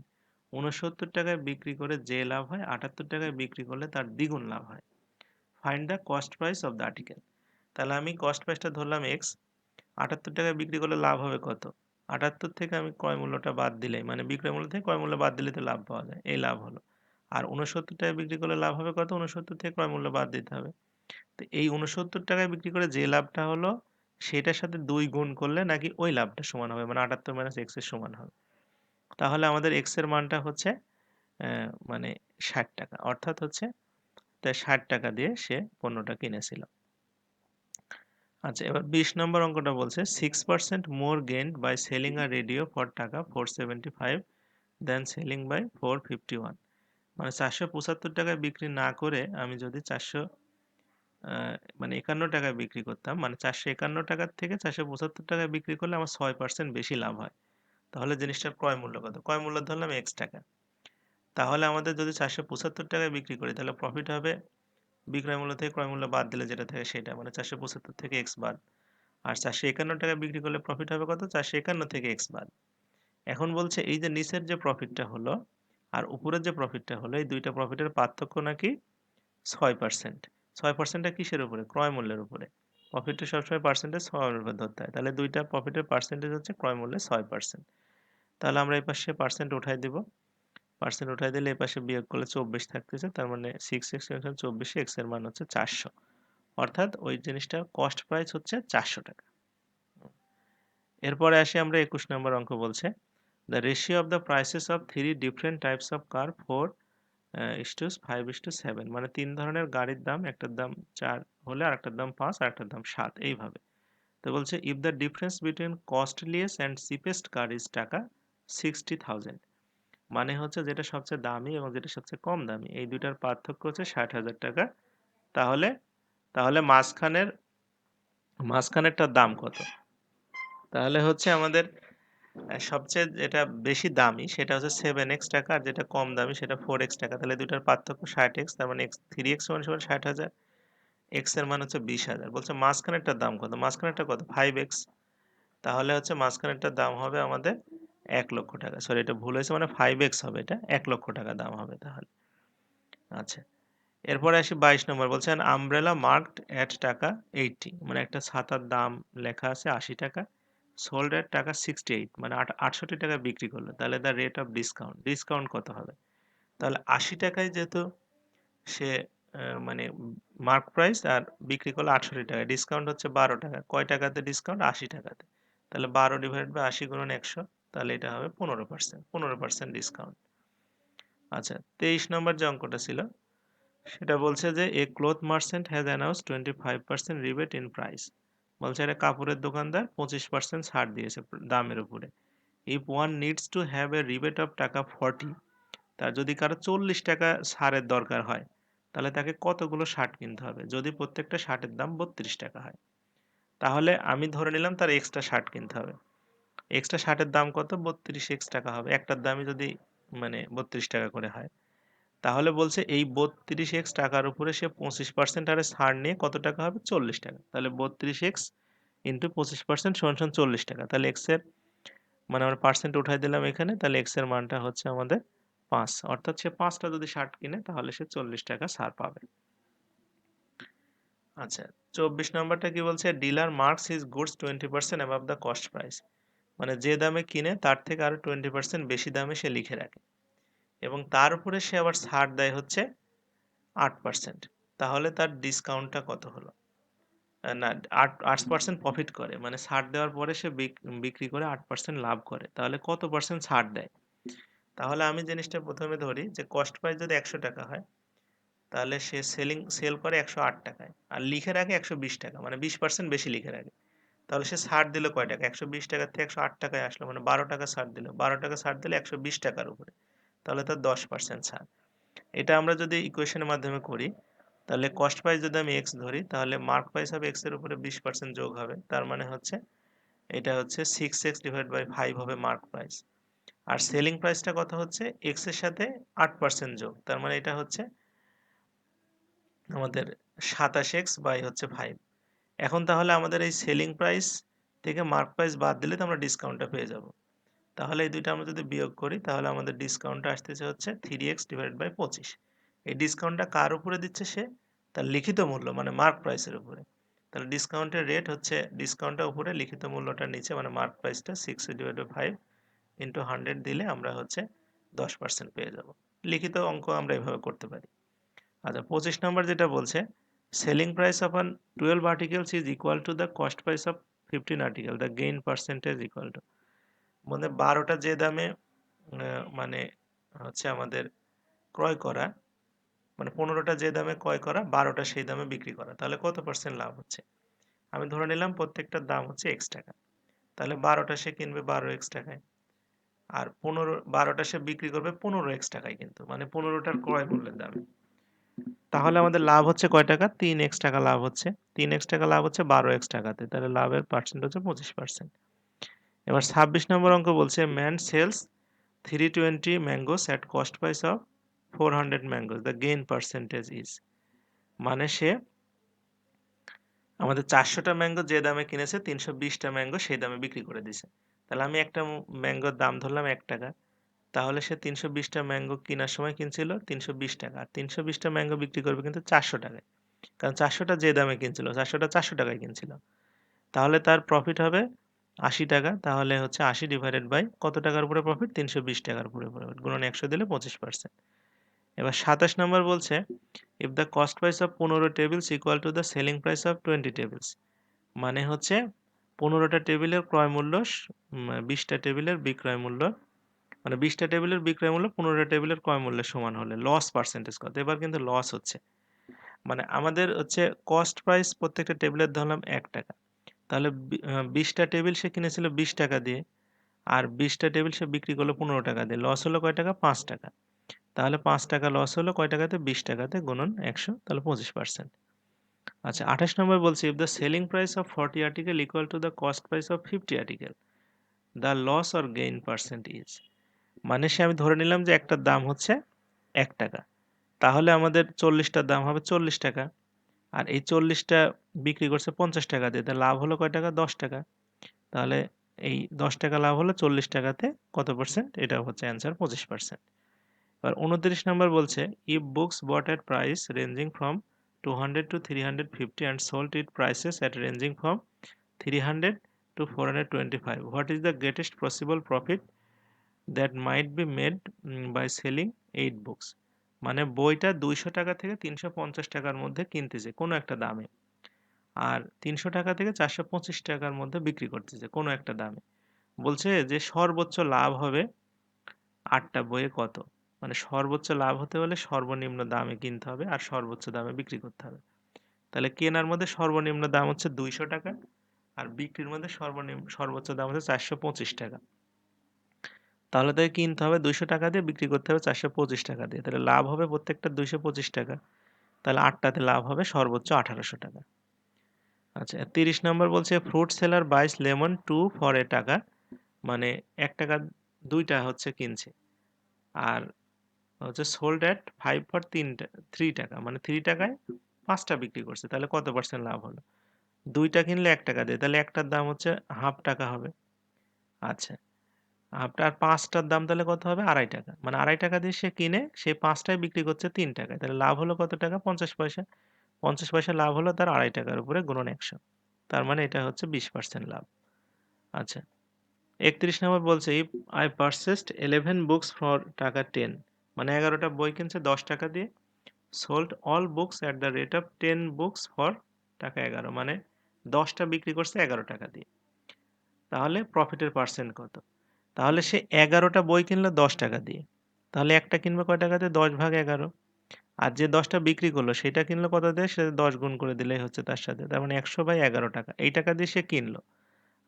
69 টাকায় বিক্রি করে যে লাভ হয় 78 টাকায় বিক্রি করলে তার দ্বিগুণ লাভ হয়। Find the cost price of the article. তাহলে আমি কস্ট প্রাইসটা ধরলাম x, 78 টাকায় বিক্রি করলে লাভ হবে কত? 78 থেকে আমি ক্রয় মূল্যটা বাদ দিলেই, মানে বিক্রয় মূল্য থেকে ক্রয় মূল্য বাদ দিলে তো লাভ পাওয়া যায়, এই লাভ হলো। আর 69 টাকায় বিক্রি করলে লাভ হবে কত? 69 থেকে ক্রয় মূল্য বাদ দিতে হবে। তো এই 69 টাকায় বিক্রি করে যে লাভটা হলো সেটার সাথে 2 গুণ করলে নাকি ওই লাভটা সমান হবে, মানে 78 মাইনাস x এর সমান হবে। তাহলে আমাদের x এর মানটা হচ্ছে মানে 60 টাকা, অর্থাৎ হচ্ছে তাই 60 টাকা দিয়ে সে পণ্যটা কিনেছিল। আচ্ছা, এবার 20 নম্বর অঙ্কটা বলছে 6% more gained by selling a radio for টাকা 475 দেন সেলিং বাই 451। মানে 475 টাকায় বিক্রি না করে আমি যদি 400 মানে 51 টাকায় বিক্রি করতাম, মানে 451 টাকার থেকে 475 টাকায় বিক্রি করলে আমার 6% বেশি লাভ হয়। তাহলে জিনিসটার ক্রয় মূল্য কত? ক্রয় মূল্য ধরলাম x টাকা। তাহলে আমাদের যদি 475 টাকায় বিক্রি করি তাহলে প্রফিট হবে বিক্রয় মূল্য থেকে ক্রয় মূল্য বাদ দিলে যেটা থাকে সেটা, মানে 475 থেকে x বাদ। আর 451 টাকায় বিক্রি করলে প্রফিট হবে কত? 451 থেকে x বাদ। এখন বলছে এই যে নিচের যে প্রফিটটা হলো আর উপরের যে প্রফিটটা হলো, এই দুইটা প্রফিটের পার্থক্য নাকি 6%। 6%টা কিসের উপরে? ক্রয় মূল্যের উপরে। প্রফিটটা সবসময় পার্সেন্টেজ সময়ের উপর ধরতে হয়। তাহলে দুইটা প্রফিটের পার্সেন্টেজ হচ্ছে ক্রয় মূল্যে 6%। তাহলে আমরা এই পাশে পার্সেন্ট উঠাই দিব। পার্সেন্ট উঠাই দিলে এই পাশে বিয়োগ করলে 24 থাকতেছে। তার মানে 6x 24, x এর মান হচ্ছে 400। অর্থাৎ ওই জিনিসটার কস্ট প্রাইস হচ্ছে 400 টাকা। এরপরে আসি আমরা 21 নম্বর অঙ্ক বলছে the ratio of the prices of three different types of car for 5:7, মানে 3 ধরনের গাড়ির দাম, একটার দাম 4 হলে আরেকটার দাম 5 আর একটার দাম 7, এইভাবে। তো বলছে if the difference between costliest and cheapest car is টাকা 60,000, মানে হচ্ছে যেটা সবচেয়ে দামি এবং যেটা সবচেয়ে কম দামি এই দুইটার পার্থক্য হচ্ছে 60,000 টাকা। তাহলে তাহলে মাঝখানেরটার দাম কত? তাহলে হচ্ছে আমাদের সবচেয়ে যেটা বেশি দামি সেটা হচ্ছে 7x টাকা, আর যেটা কম দামি সেটা 4x টাকা। তাহলে দুইটার পার্থক্য 60x, তার মানে 3x সমান সমান 60,000, x এর মান হচ্ছে 20,000। বলছে মাঝখানেরটার দাম কত? মাঝখানেরটা কত? 5x। তাহলে হচ্ছে মাঝখানেরটার দাম হবে আমাদের 1,00,000 টাকা। সরি, এটা ভুল হয়েছে, মানে 5x হবে, এটা 1,00,000 টাকা দাম হবে তাহলে। আচ্ছা, এরপরে আসি 22 নম্বর। বলছেন আমব্রেলা মার্কড এট টাকা 80, মানে একটা ছাতার দাম লেখা আছে 80 টাকা, সোল্ড এট টাকা 68, মানে 68 টাকা বিক্রি করলো। তাহলে the rate of discount, discount কত হবে? তাহলে 80 টাকায় যেহেতু সে মানে মার্ক প্রাইস, আর বিক্রি করলো 68 টাকায়, ডিসকাউন্ট হচ্ছে 12 টাকা। কয় টাকাতে ডিসকাউন্ট? 80 টাকাতে। তাহলে 12 ডিভাইড বাই 80 গুণন 100, তাহলে এটা হবে 15%, 15% ডিসকাউন্ট। আচ্ছা, 23 নম্বর যে অঙ্কটা ছিল সেটা বলছে যে a cloth merchant has announced 25% rebate in price. বলছে এটা কাপড়ের দোকানদার 25% ছাড় দিয়েছে দামের উপরে। If one needs to have a rebate of টাকা 40, তার যদি কারো 40 টাকা ছাড়ের দরকার হয় তাহলে তাকে কতগুলো শার্ট কিনতে হবে যদি প্রত্যেকটা শার্টের দাম 32 টাকা হয়? তাহলে আমি ধরে নিলাম তার এক্সট্রা শার্ট কিনতে হবে। এক্সট্রা শার্টের দাম কত? 32x টাকা হবে, একটার দামই যদি মানে 32 টাকা করে হয়। তাহলে বলছে এই 32x টাকার উপরে সে 25% হারে ছাড় নিয়ে কত টাকা হবে? 40 টাকা। তাহলে 32x ইন্টু 25% সমান সমান 40 টাকা। তাহলে এক্স এর মানে আমরা পার্সেন্ট উঠাই দিলাম এখানে, তাহলে এক্স এর মানটা হচ্ছে আমাদের 5, অর্থাৎ সে 5টা যদি শার্ট কিনে তাহলে সে 40 টাকা ছাড় পাবে। আচ্ছা, 24 নম্বরটা কি বলছে? Dealer marks his goods 20% above the cost price, মানে যে দামে কিনে তার থেকে আরো 20% বেশি দামে সে লিখে রাখে, এবং তার উপরে সে আবার ছাড় দেয় হচ্ছে 8%। তাহলে তার ডিসকাউন্টটা কত হলো? না, 8% প্রফিট করে, মানে ছাড় দেওয়ার পরে সে বিক্রি করে 8% লাভ করে। তাহলে কত পার্সেন্ট ছাড় দেয়? তাহলে আমি জিনিসটা প্রথমে ধরি যে কস্ট প্রাইস যদি 100 টাকা হয় তাহলে সে সেল করে 108 টাকায় আর লিখে রাখে 120 টাকা, মানে 20% বেশি লিখে রাখে। তাহলে সে ছাড় দিল কয় টাকা? 120 টাকা থেকে 108 টাকায় আসলো, মানে 12 টাকা ছাড় দিল। 12 টাকা ছাড় দিলে 120 টাকার উপরে, তাহলে তার 10% ছাড়। এটা আমরা যদি ইকুয়েশনের মাধ্যমে করি তাহলে কস্ট প্রাইস যদি আমি এক্স ধরি তাহলে মার্ক প্রাইস হবে এক্স এর উপরে 20% যোগ হবে, তার মানে হচ্ছে এটা হচ্ছে 6x ডিভাইড বাই 5 হবে মার্ক প্রাইস। আর সেলিং প্রাইসটা কত হচ্ছে? এক্স এর সাথে 8% যোগ, তার মানে এটা হচ্ছে আমাদের 27x বাই হচ্ছে 5। এখন তাহলে আমাদের এই সেলিং প্রাইস থেকে মার্ক প্রাইস বাদ দিলে তো আমরা ডিসকাউন্টটা পেয়ে যাব। তাহলে এই দুইটা আমরা যদি বিয়োগ করি তাহলে আমাদের ডিসকাউন্টটা আসতেছে হচ্ছে 3x ডিভাইড বাই 25। এই ডিসকাউন্টটা কার উপরে দিচ্ছে? সে তার লিখিত মূল্য মানে মার্ক প্রাইসের উপরে। তাহলে ডিসকাউন্টের রেট হচ্ছে ডিসকাউন্টটা উপরে, লিখিত মূল্যটা নিচে, মানে মার্ক প্রাইসটা 6 ডিভাইড বাই 5 ইন্টু 100 দিলে আমরা হচ্ছে 10% পেয়ে যাব। লিখিত অঙ্ক আমরা এভাবে করতে পারি। আচ্ছা, 25 নম্বর যেটা বলছে selling price of 12 articles is equal to the cost price of 15 article, the gain percentage equal two, মানে 12টা যে দামে মানে হচ্ছে আমাদের ক্রয় করা, মানে 15টা যে দামে ক্রয় করা 12টা সেই দামে বিক্রি করা, তাহলে কত পার্সেন্ট লাভ হচ্ছে? আমি ধরে নিলাম প্রত্যেকটার দাম হচ্ছে x টাকা, তাহলে 12টা সে কিনবে 12x টাকায়, আর 12টা সে বিক্রি করবে 15x টাকায়, কিন্তু মানে 15টার ক্রয় মূল্যের দামে। তাহলে আমাদের লাভ হচ্ছে কয় টাকা? 3x টাকা লাভ হচ্ছে। 3x টাকা লাভ হচ্ছে 12x টাকাতে, তাহলে লাভের পার্সেন্ট হচ্ছে 25%। এবার 26 নম্বর অঙ্ক বলছে man sells 320 mangoes at cost price of 400 mangoes, the gain percentage is, মানে সে আমাদের 400টা ম্যাঙ্গো যে দামে কিনেছে 320টা ম্যাঙ্গো সেই দামে বিক্রি করে দিছে। তাহলে আমি একটা ম্যাঙ্গোর দাম ধরলাম 1 টাকা, তাহলে সে 320টা ম্যাঙ্গো কেনার সময় কিনছিল 320 টাকা, আর 320টা ম্যাঙ্গো বিক্রি করবে কিন্তু 400 টাকায়, কারণ 400টা যে দামে কিনছিল 400টা 400 টাকায় কিনছিল। তাহলে তার প্রফিট হবে 80 টাকা, তাহলে হচ্ছে 80 ডিভাইডেড বাই কত টাকার উপরে প্রফিট? 320 টাকার উপরে প্রফিট, গুণন 100 দিলে 25%। এবার 27 নম্বর বলছে if the cost price of 15 tables equal to the selling price of 20 tables, মানে হচ্ছে 15টা টেবিলের ক্রয় মূল্য 20টা টেবিলের বিক্রয় মূল্য মানে 20টা টেবিলের বিক্রয় মূল্য 15টা টেবিলের ক্রয় মূল্যের সমান হলে লস পার্সেন্টেজ কত? এবার কিন্তু লস হচ্ছে। মানে আমাদের হচ্ছে কস্ট প্রাইস প্রত্যেকটা টেবিলের ধরলাম ৳১, তাহলে 20টা টেবিল সে কিনেছিল ৳20 দিয়ে, আর 20টা টেবিল সে বিক্রি করলো ৳15 দিয়ে। লস হলো কয় টাকা? ৳5। তাহলে ৳5 লস হলো কয় টাকাতে? ৳20 গুণন 100, তাহলে 25%। আচ্ছা, 28 নম্বর বলছে, if the selling price of 40 article equal to the cost price of 50 article, the loss or gain percent is। মানে সে আমি ধরে নিলাম যে একটার দাম হচ্ছে ৳1, তাহলে আমাদের 40টার দাম হবে ৳40, আর এই 40টা বিক্রি করছে ৳50 দিয়ে, তাহলে লাভ হলো কয় টাকা? ৳10। তাহলে এই ৳10 লাভ হলো 40টাতে কত পার্সেন্ট? এটা হচ্ছে অ্যান্সার 25%। এবার 29 নাম্বার বলছে, if books bought at price ranging from 200 to 350 and sold at prices at ranging from 300 to 425, what is the greatest possible profit that might be made by selling 8 books। মানে বইটা 200 টাকা থেকে 350 টাকার মধ্যে কিনতেছে কোনো একটা দামে, আর 300 টাকা থেকে 425 টাকার মধ্যে বিক্রি করতেছে কোনো একটা দামে। বলছে যে সর্বোচ্চ লাভ হবে 8টা বইয়ে কত? মানে সর্বোচ্চ লাভ হতে হলে সর্বনিম্ন দামে কিনতে হবে আর সর্বোচ্চ দামে বিক্রি করতে হবে। তাহলে কেনার মধ্যে সর্বনিম্ন দাম হচ্ছে 200 টাকা, আর বিক্রির মধ্যে সর্বোচ্চ দাম হচ্ছে 425 টাকা। তাহলে তাকে কিনতে হবে 200 টাকা দিয়ে, বিক্রি করতে হবে 425 টাকা দিয়ে। তাহলে লাভ হবে প্রত্যেকটা 225 টাকা। তাহলে 8টাতে লাভ হবে সর্বোচ্চ 1800 টাকা। আচ্ছা, 30 নম্বর বলছে, fruit seller buys lemon 2 for a টাকা। মানে 1 টাকা 2টা হচ্ছে কিনছে, আর হচ্ছে সোল্ড এট 5 ফর 3 টাকা, মানে 3 টাকায় 5টা বিক্রি করছে, তাহলে কত পার্সেন্ট লাভ হলো? 2টা কিনলে 1 টাকা দিয়ে, তাহলে একটার দাম হচ্ছে হাফ টাকা হবে। আচ্ছা, হাফটা, আর 5টার দাম তাহলে কত হবে? 2.5 টাকা। মানে 2.5 টাকা দিয়ে সে কিনে সেই 5টায় বিক্রি করছে 3 টাকায়, তাহলে লাভ হলো কত টাকা? 50 পয়সা। 50 পয়সা লাভ হলো তার 2.5 টাকার উপরে গুণন 100, তার মানে এটা হচ্ছে 20% লাভ। আচ্ছা, 31 নম্বর বলছে, if I purchased 11 books for টাকা 10, মানে 11টা বই কিনছে 10 টাকা দিয়ে, sold all books at the rate of 10 books for টাকা 11, মানে 10টা বিক্রি করছে 11 টাকা দিয়ে, তাহলে প্রফিটের পার্সেন্ট কত? তাহলে সে 11টা বই কিনলো 10 টাকা দিয়ে, তাহলে একটা কিনবে কয় টাকা দিয়ে? 10/11। আর যে 10টা বিক্রি করলো সেটা কিনলো কত দিয়ে? সে 10 গুণ করে দিলেই হচ্ছে তার সাথে, তার মানে 100/11 টাকা। এই টাকা দিয়ে সে কিনলো,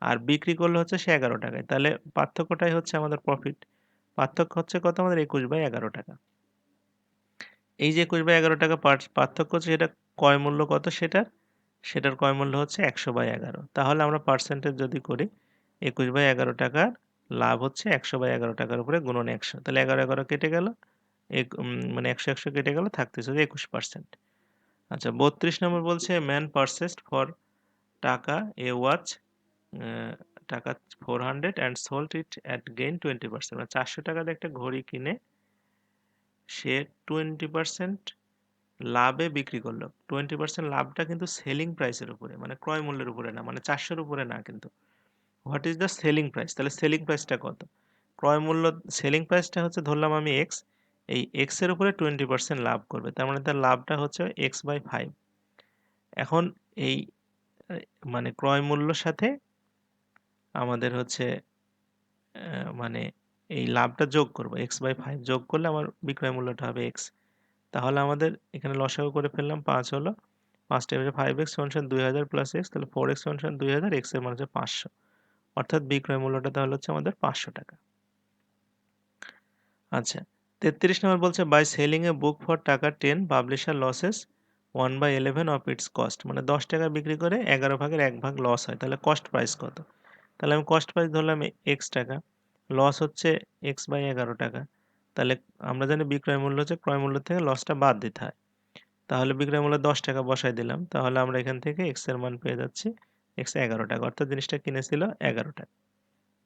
আর বিক্রি করলো হচ্ছে সে 11 টাকায়, তাহলে পার্থক্যটাই হচ্ছে আমাদের প্রফিট। পার্থক্য হচ্ছে কত? আমাদের 21/11 টাকা। এই যে 21/11 টাকা পার্থক্য হচ্ছে, সেটা ক্রয় মূল্য কত সেটার? সেটার ক্রয় মূল্য হচ্ছে 100/11। তাহলে আমরা পার্সেন্টেজ যদি করি, 21/11 টাকার লাভ হচ্ছে 100/11 টাকার উপরে গুণন 100, তাহলে 11 কেটে গেল, মানে 100 কেটে গেল, থাকতেছে যে 21%। আচ্ছা, 32 নম্বর বলছে, ম্যান পারচেসড ফর টাকা এ ওয়াচ টাকা 400 and sold it at gain 20%। মানে 400 টাকা দিয়ে একটা ঘড়ি কিনে সে 20% লাভে বিক্রি করলো। 20% লাভটা কিন্তু সেলিং প্রাইসের উপরে, মানে ক্রয় মূল্যের উপরে না, মানে 400-র উপরে না কিন্তু। What is the selling price? তাহলে সেলিং প্রাইসটা কত? ক্রয় মূল্য, সেলিং প্রাইসটা হচ্ছে ধরলাম আমি এক্স, এই এক্স এর উপরে 20% লাভ করবে, তার মানে তার লাভটা হচ্ছে x/5। এখন এই আহ, মানে ক্রয় মূল্যর সাথে আমাদের হচ্ছে মানে এই লাভটা যোগ করব, x/5 যোগ করলে আমার বিক্রয় মূল্যটা হবে x। তাহলে আমাদের এখানে লসাগু করে ফেললাম, 5 হলো, 5টা 5x সমান 2000 প্লাস x, তাহলে 4x সমান 2000, x এর মান হচ্ছে 500, অর্থাৎ বিক্রয় মূল্যটা তাহলে হচ্ছে আমাদের 500 টাকা। আচ্ছা, 33 নম্বর বলছে, by selling a book for টাকা 10, publisher loses 1/11 of its cost. মানে 10 টাকা বিক্রি করে 11 ভাগের 1 ভাগ লস হয়, তাহলে কস্ট প্রাইস কত? তাহলে আমি কস্ট প্রাইস ধরলাম এক্স টাকা, লস হচ্ছে x/11 টাকা। তাহলে আমরা জানি বিক্রয় মূল্য হচ্ছে ক্রয় মূল্য থেকে লসটা বাদ দিতে হয়। তাহলে বিক্রয় মূল্য 10 টাকা বসাই দিলাম, তাহলে আমরা এখান থেকে এক্স এর মান পেয়ে যাচ্ছি x/11 টাকা, অর্থাৎ জিনিসটা কিনেছিল 11 টাকা।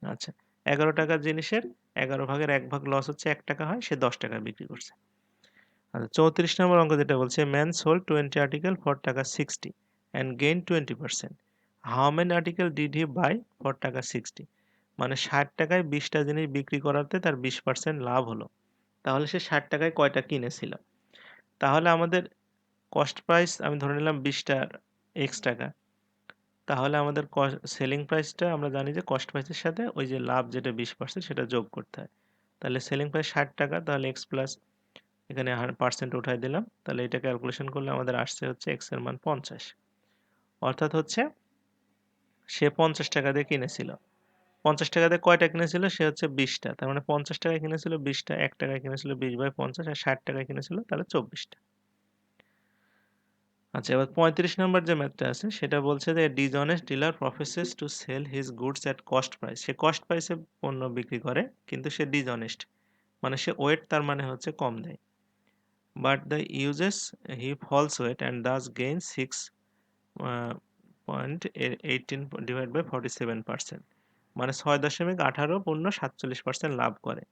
আচ্ছা, 11 টাকার জিনিসের 11 ভাগের 1 ভাগ লস হচ্ছে 1 টাকা হয়, সে 10 টাকায় বিক্রি করছে। আচ্ছা, 34 নম্বর অঙ্ক যেটা বলছে, ম্যান সোল্ড 20 আর্টিকেল ফর টাকা 60 and gain 20%, how many article did he buy for টাকা 60। মানে 60 টাকায় 20টা জিনিস বিক্রি করাতে তার 20% লাভ হলো, তাহলে সে 60 টাকায় কয়টা কিনেছিল? তাহলে আমাদের কস্ট প্রাইস আমি ধরে নিলাম 20টার এক্স টাকা, তাহলে আমাদের সেলিং প্রাইসটা আমরা জানি যে কস্ট প্রাইসের সাথে ওই যে লাভ যেটা 20% সেটা যোগ করতে হয়, তাহলে সেলিং প্রাইস 60 টাকা, তাহলে এক্স প্লাস এখানে পার্সেন্ট উঠাই দিলাম, তাহলে এটা ক্যালকুলেশন করলে আমাদের আসছে হচ্ছে এক্স এর মান 50। অর্থাৎ হচ্ছে সে 50 টাকা দিয়ে কিনেছিল। 50 টাকা দিয়ে কয়টা কিনেছিল? সে হচ্ছে 20টা। তার মানে 50 টাকায় কিনেছিল 20টা, 1 টাকায় কিনেছিল 20/50, আর 60 টাকায় কিনেছিল তাহলে 24টা। আচ্ছা, এবার 35 নম্বর যে ম্যাথটা আছে সেটা বলছে যে dishonest dealer professes to sell his goods at cost price. সে কস্ট প্রাইসে পণ্য বিক্রি করে কিন্তু সে ডিসঅনেস্ট, মানে সে ওয়েট তার মানে হচ্ছে কম দেয়। But the uses he false weight and thus gain 6.18 divide by 47%, মানে 6.18 পণ্য 47% লাভ করে।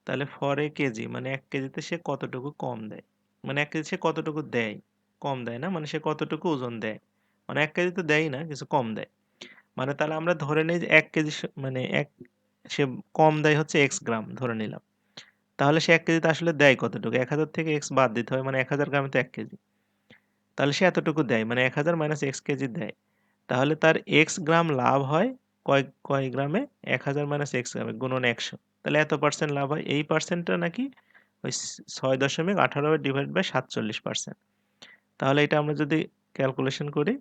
তাহলে ফর এ কেজি মানে 1 কেজিতে সে কতটুকু কম দেয়, মানে 1 কেজি সে কতটুকু দেয়, কম দেয় না, মানে সে কতটুকু ওজন দেয়, মানে 1 কেজি তো দেয়ই না, কিছু কম দেয়। মানে তাহলে আমরা ধরে নিই যে 1 কেজি মানে সে কম দেয় হচ্ছে এক্স গ্রাম ধরে নিলাম। তাহলে সে 1 কেজিতে আসলে দেয় কতটুকু? 1000 থেকে এক্স বাদ দিতে হবে, মানে 1000 গ্রামে তো 1 কেজি। তাহলে সে এতটুকু দেয়, মানে 1000 মাইনাস এক্স কেজি দেয়। তাহলে তার এক্স গ্রাম লাভ হয় কয় কয় গ্রামে? 1000 মাইনাস এক্স গ্রামে গুণন 100। তাহলে এত পার্সেন্ট লাভ হয়। এই পার্সেন্টটা নাকি ওই 6.18 ডিভাইড বাই 47%। তাহলে এটা আমরা যদি ক্যালকুলেশন করি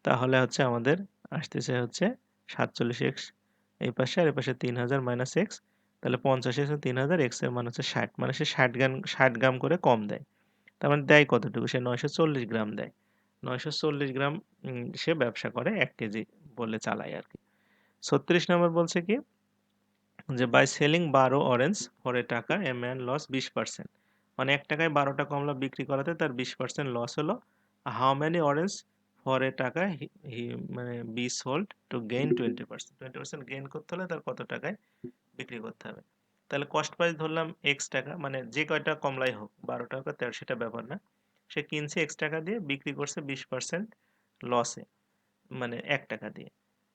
তাহলে হচ্ছে আমাদের আসতেছে হচ্ছে 47x এই পাশে, আর এই পাশে 3000 মাইনাস এক্স, তাহলে 50 3000, এক্স এর মান হচ্ছে 60, মানে সে 60 গ্রাম করে কম দেয়। তার মানে দেয় কতটুকু? সে 940 গ্রাম দেয়। 940 গ্রাম সে ব্যবসা করে 1 কেজি বলে চালায় আর কি। 36 নম্বর বলছে কি যে by selling 12 orange for a টাকা এ ম্যান লস 20%, মানে 1 টাকায় 12টা কমলা বিক্রি করাতে তার 20% লস হলো। How many orange for a টাকা হি মানে B sold to gain 20%, 20% gain করতে হলে তার কত টাকায় বিক্রি করতে হবে? তাহলে কস্ট প্রাইস ধরলাম এক্স টাকা, মানে যে কয়টা কমলাই হোক 12 টাকা 13, সেটা ব্যাপার না। সে কিনছে এক্স টাকা দিয়ে, বিক্রি করছে 20% লসে, মানে 1 টাকা দিয়ে।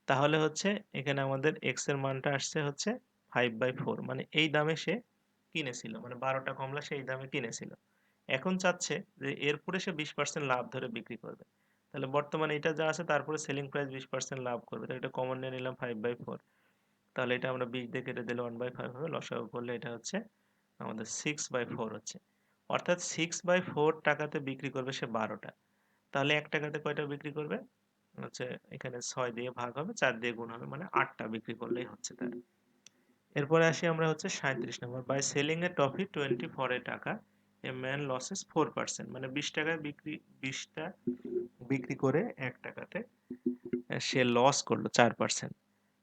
তাহলে হচ্ছে এখানে আমাদের এক্স এর মানটা আসছে হচ্ছে 5/4, মানে এই দামে সে কিনেছিল, মানে 12টা কমলা সেই দামে কিনেছিল। এখন চাচ্ছে যে এরপরে সে 20% লাভ ধরে বিক্রি করবে। তাহলে বর্তমানে এটা যা আছে তারপরে সেলিং প্রাইস 20% লাভ করবে, তাহলে এটা কমন নিয়ে নিলাম 5/4। তাহলে এটা আমরা 20 দিয়ে কেটে দিলে 1/5 হবে, লসাগু করলে এটা হচ্ছে আমাদের 6/4 হচ্ছে। অর্থাৎ 6/4 টাকাতে বিক্রি করবে সে 12টা। তাহলে 1 টাকাতে কয়টা বিক্রি করবে? হচ্ছে এখানে 6 দিয়ে ভাগ হবে, 4 দিয়ে গুণ হবে, মানে 8টা বিক্রি করলেই হচ্ছে তার। এরপরে আসি আমরা হচ্ছে 37 নম্বর, by selling a toffee 20 for a টাকা এ ম্যান লসেস 4%, মানে 20 টাকায় 20টা বিক্রি করে 1 টাকাতে সে লস করলো 4%।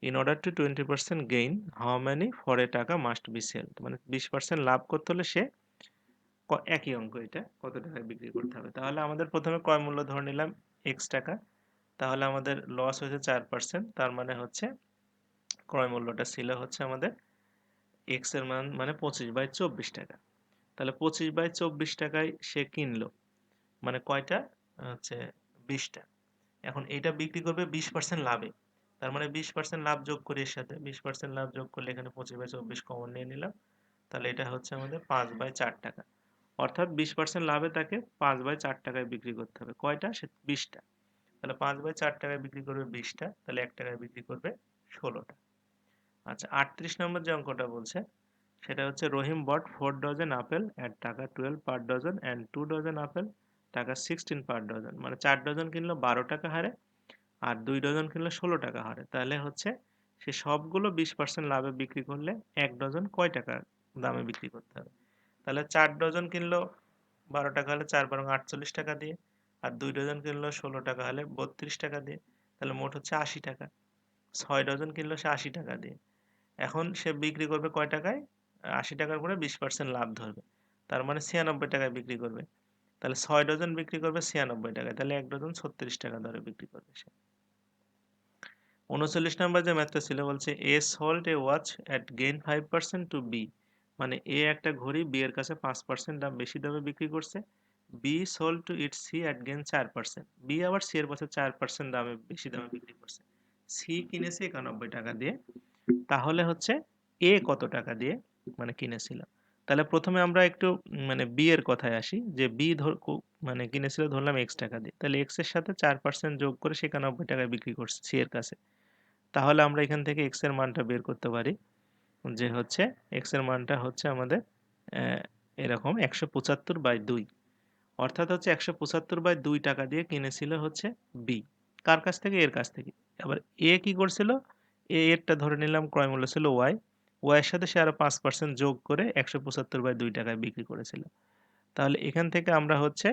In order to 20% gain how many for a টাকা মাস্ট বি সেলড, মানে 20% লাভ করতে হলে সে একই অঙ্ক, এটা কত টাকায় বিক্রি করতে হবে। তাহলে আমাদের প্রথমে ক্রয় মূল্য ধরে নিলাম এক্স টাকা, তাহলে আমাদের লস হয়েছে 4%, তার মানে হচ্ছে ক্রয় মূল্যটা ছিল হচ্ছে আমাদের এক্স এর মান মানে 25/24 টাকা। তাহলে 25/24 টাকায় সে কিনলো, মানে কয়টা? হচ্ছে 20টা। এখন এটা বিক্রি করবে 20% লাভে, তার মানে 20% লাভ যোগ করি, এর সাথে 20% লাভ যোগ করলে এখানে 25/24 কমন নিয়ে নিলাম, তাহলে এটা হচ্ছে আমাদের 5/4 টাকা। অর্থাৎ 20% লাভে তাকে 5/4 টাকায় বিক্রি করতে হবে। কয়টা? সে 20টা। তাহলে 5/4 টাকায় বিক্রি করবে 20টা, তাহলে 1 টাকায় বিক্রি করবে 16টা। আচ্ছা, 38 নম্বর যে অঙ্কটা বলছে সেটা হচ্ছে রহিম বট 4 ডজন আপেল এট টাকা 12 per dozen and 2 dozen apple টাকা 16 পার ডজন, মানে 4 ডজন কিনলো 12 টাকা হারে, আর 2 ডজন কিনলো 16 টাকা হারে। তাহলে হচ্ছে সে সবগুলো 20% লাভে বিক্রি করলে 1 ডজন কয় টাকা দামে বিক্রি করতে হবে? তাহলে 4 ডজন কিনলো 12 টাকা হলে 4 বারং 48 টাকা দিয়ে, আর 2 ডজন কিনলো 16 টাকা হলে 32 টাকা দিয়ে, তাহলে মোট হচ্ছে 80 টাকা। 6 ডজন কিনলো সে 80 টাকা দিয়ে। এখন সে বিক্রি করবে কয় টাকায়? 80 টাকার উপরে 20% লাভ ধরবে, তার মানে 96 টাকায় বিক্রি করবে। তাহলে 6 ডজন বিক্রি করবে 96 টাকায়, তাহলে 1 ডজন 36 টাকা দরে বিক্রি করবে সে। 39 নাম্বার যে ম্যাথটা ছিল বলছে a sold a watch at gain 5% to be, মানে এ একটা ঘড়ি বি এর কাছে 5% দাম বেশি দামে বিক্রি করছে। B sold to it C at gain 4%, B আবার সি এর কাছে 4% দামে বেশি দামে বিক্রি করছে। সি কিনেছে 91 টাকা দিয়ে, তাহলে হচ্ছে এ কত টাকা দিয়ে মানে কিনেছিল? তাহলে প্রথমে আমরা একটু মানে বি এর কথায় আসি, যে বি মানে কিনেছিল ধরলাম এক্স টাকা দিয়ে, তাহলে এক্স এর সাথে 4% যোগ করে সে 91 টাকায় বিক্রি করছে সি এর কাছে। তাহলে আমরা এখান থেকে এক্স এর মানটা বের করতে পারি। যে হচ্ছে x এর মানটা হচ্ছে আমাদের এরকম 175/2, অর্থাৎ হচ্ছে 175/2 টাকা দিয়ে কিনেছিল হচ্ছে বি। কার কাছ থেকে? এর কাছ থেকে। আবার এ কি করছিল? এরটা ধরে নিলাম ক্রয় মূল্য ছিল ওয়াই। ওয়াই এর সাথে সে আরো 5% যোগ করে 175/2 টাকায় বিক্রি করেছিল। তাহলে এখান থেকে আমরা হচ্ছে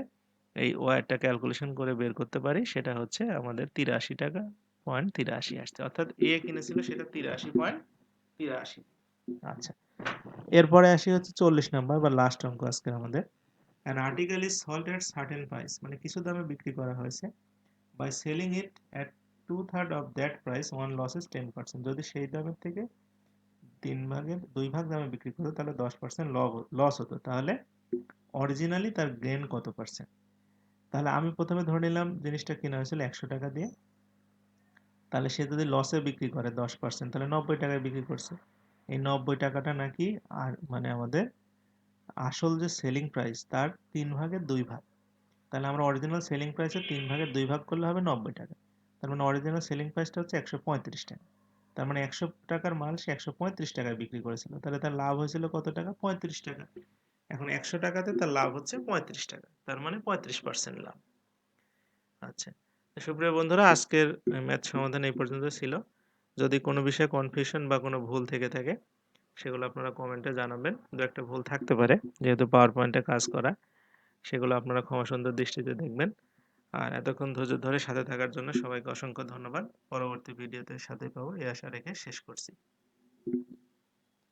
এই ওয়াইটা ক্যালকুলেশন করে বের করতে পারি, সেটা হচ্ছে আমাদের 83 টাকা পয়েন্ট 83 আসছে। অর্থাৎ এ কিনেছিল সেটা 83.83। আচ্ছা, এরপরে আসি হচ্ছে 40 নাম্বার বা লাস্ট অঙ্ক আজকে আমাদের। An article is sold at certain price, মানে কিছু দামে বিক্রি করা হয়েছে। By selling it at 2/3 of that price, one losses 10%. যদি সেই দামের থেকে 2 ভাগ দামে বিক্রি করতো তাহলে 10% লস হতো। তাহলে অরিজিনালি তার গেইন কত পার্সেন্ট? তাহলে আমি প্রথমে ধরে নিলাম জিনিসটা কেনা হয়েছিল 100 টাকা দিয়ে। তাহলে সে যদি লসে বিক্রি করে 10%, তাহলে 90 টাকায় বিক্রি করছে। এই 90 টাকাটা নাকি আর মানে আমাদের আসল যে সেলিং প্রাইস তার 3/2 ভাগ। তাহলে আমরা অরিজিনাল সেলিং প্রাইসের 3/2 করলে হবে 90 টাকা। তার মানে অরিজিনাল সেলিং প্রাইসটা হচ্ছে 135 টাকা। তার মানে 100 টাকার মাল সে 135 টাকায় বিক্রি করেছিল। তাহলে তার লাভ হয়েছিল কত টাকা? 35 টাকা। এখন 100 টাকাতে তার লাভ হচ্ছে 35 টাকা। তার মানে 35% লাভ। আচ্ছা, তো সুপ্রিয় বন্ধুরা, আজকের ম্যাথ সমাধান এই পর্যন্ত ছিল। যদি কোনো বিষয়ে কনফিউশন বা কোনো ভুল থেকে থাকে সেগুলো আপনারা কমেন্টে জানাবেন। দু একটা ভুল থাকতে পারে, যেহেতু পাওয়ার পয়েন্টে কাজ করা, সেগুলো আপনারা ক্ষমাসুন্দর দৃষ্টিতে দেখবেন। আর এতক্ষণ ধৈর্য ধরে সাথে থাকার জন্য সবাইকে অসংখ্য ধন্যবাদ। পরবর্তী ভিডিওতে সাথে পাবো এই আশা রেখে শেষ করছি।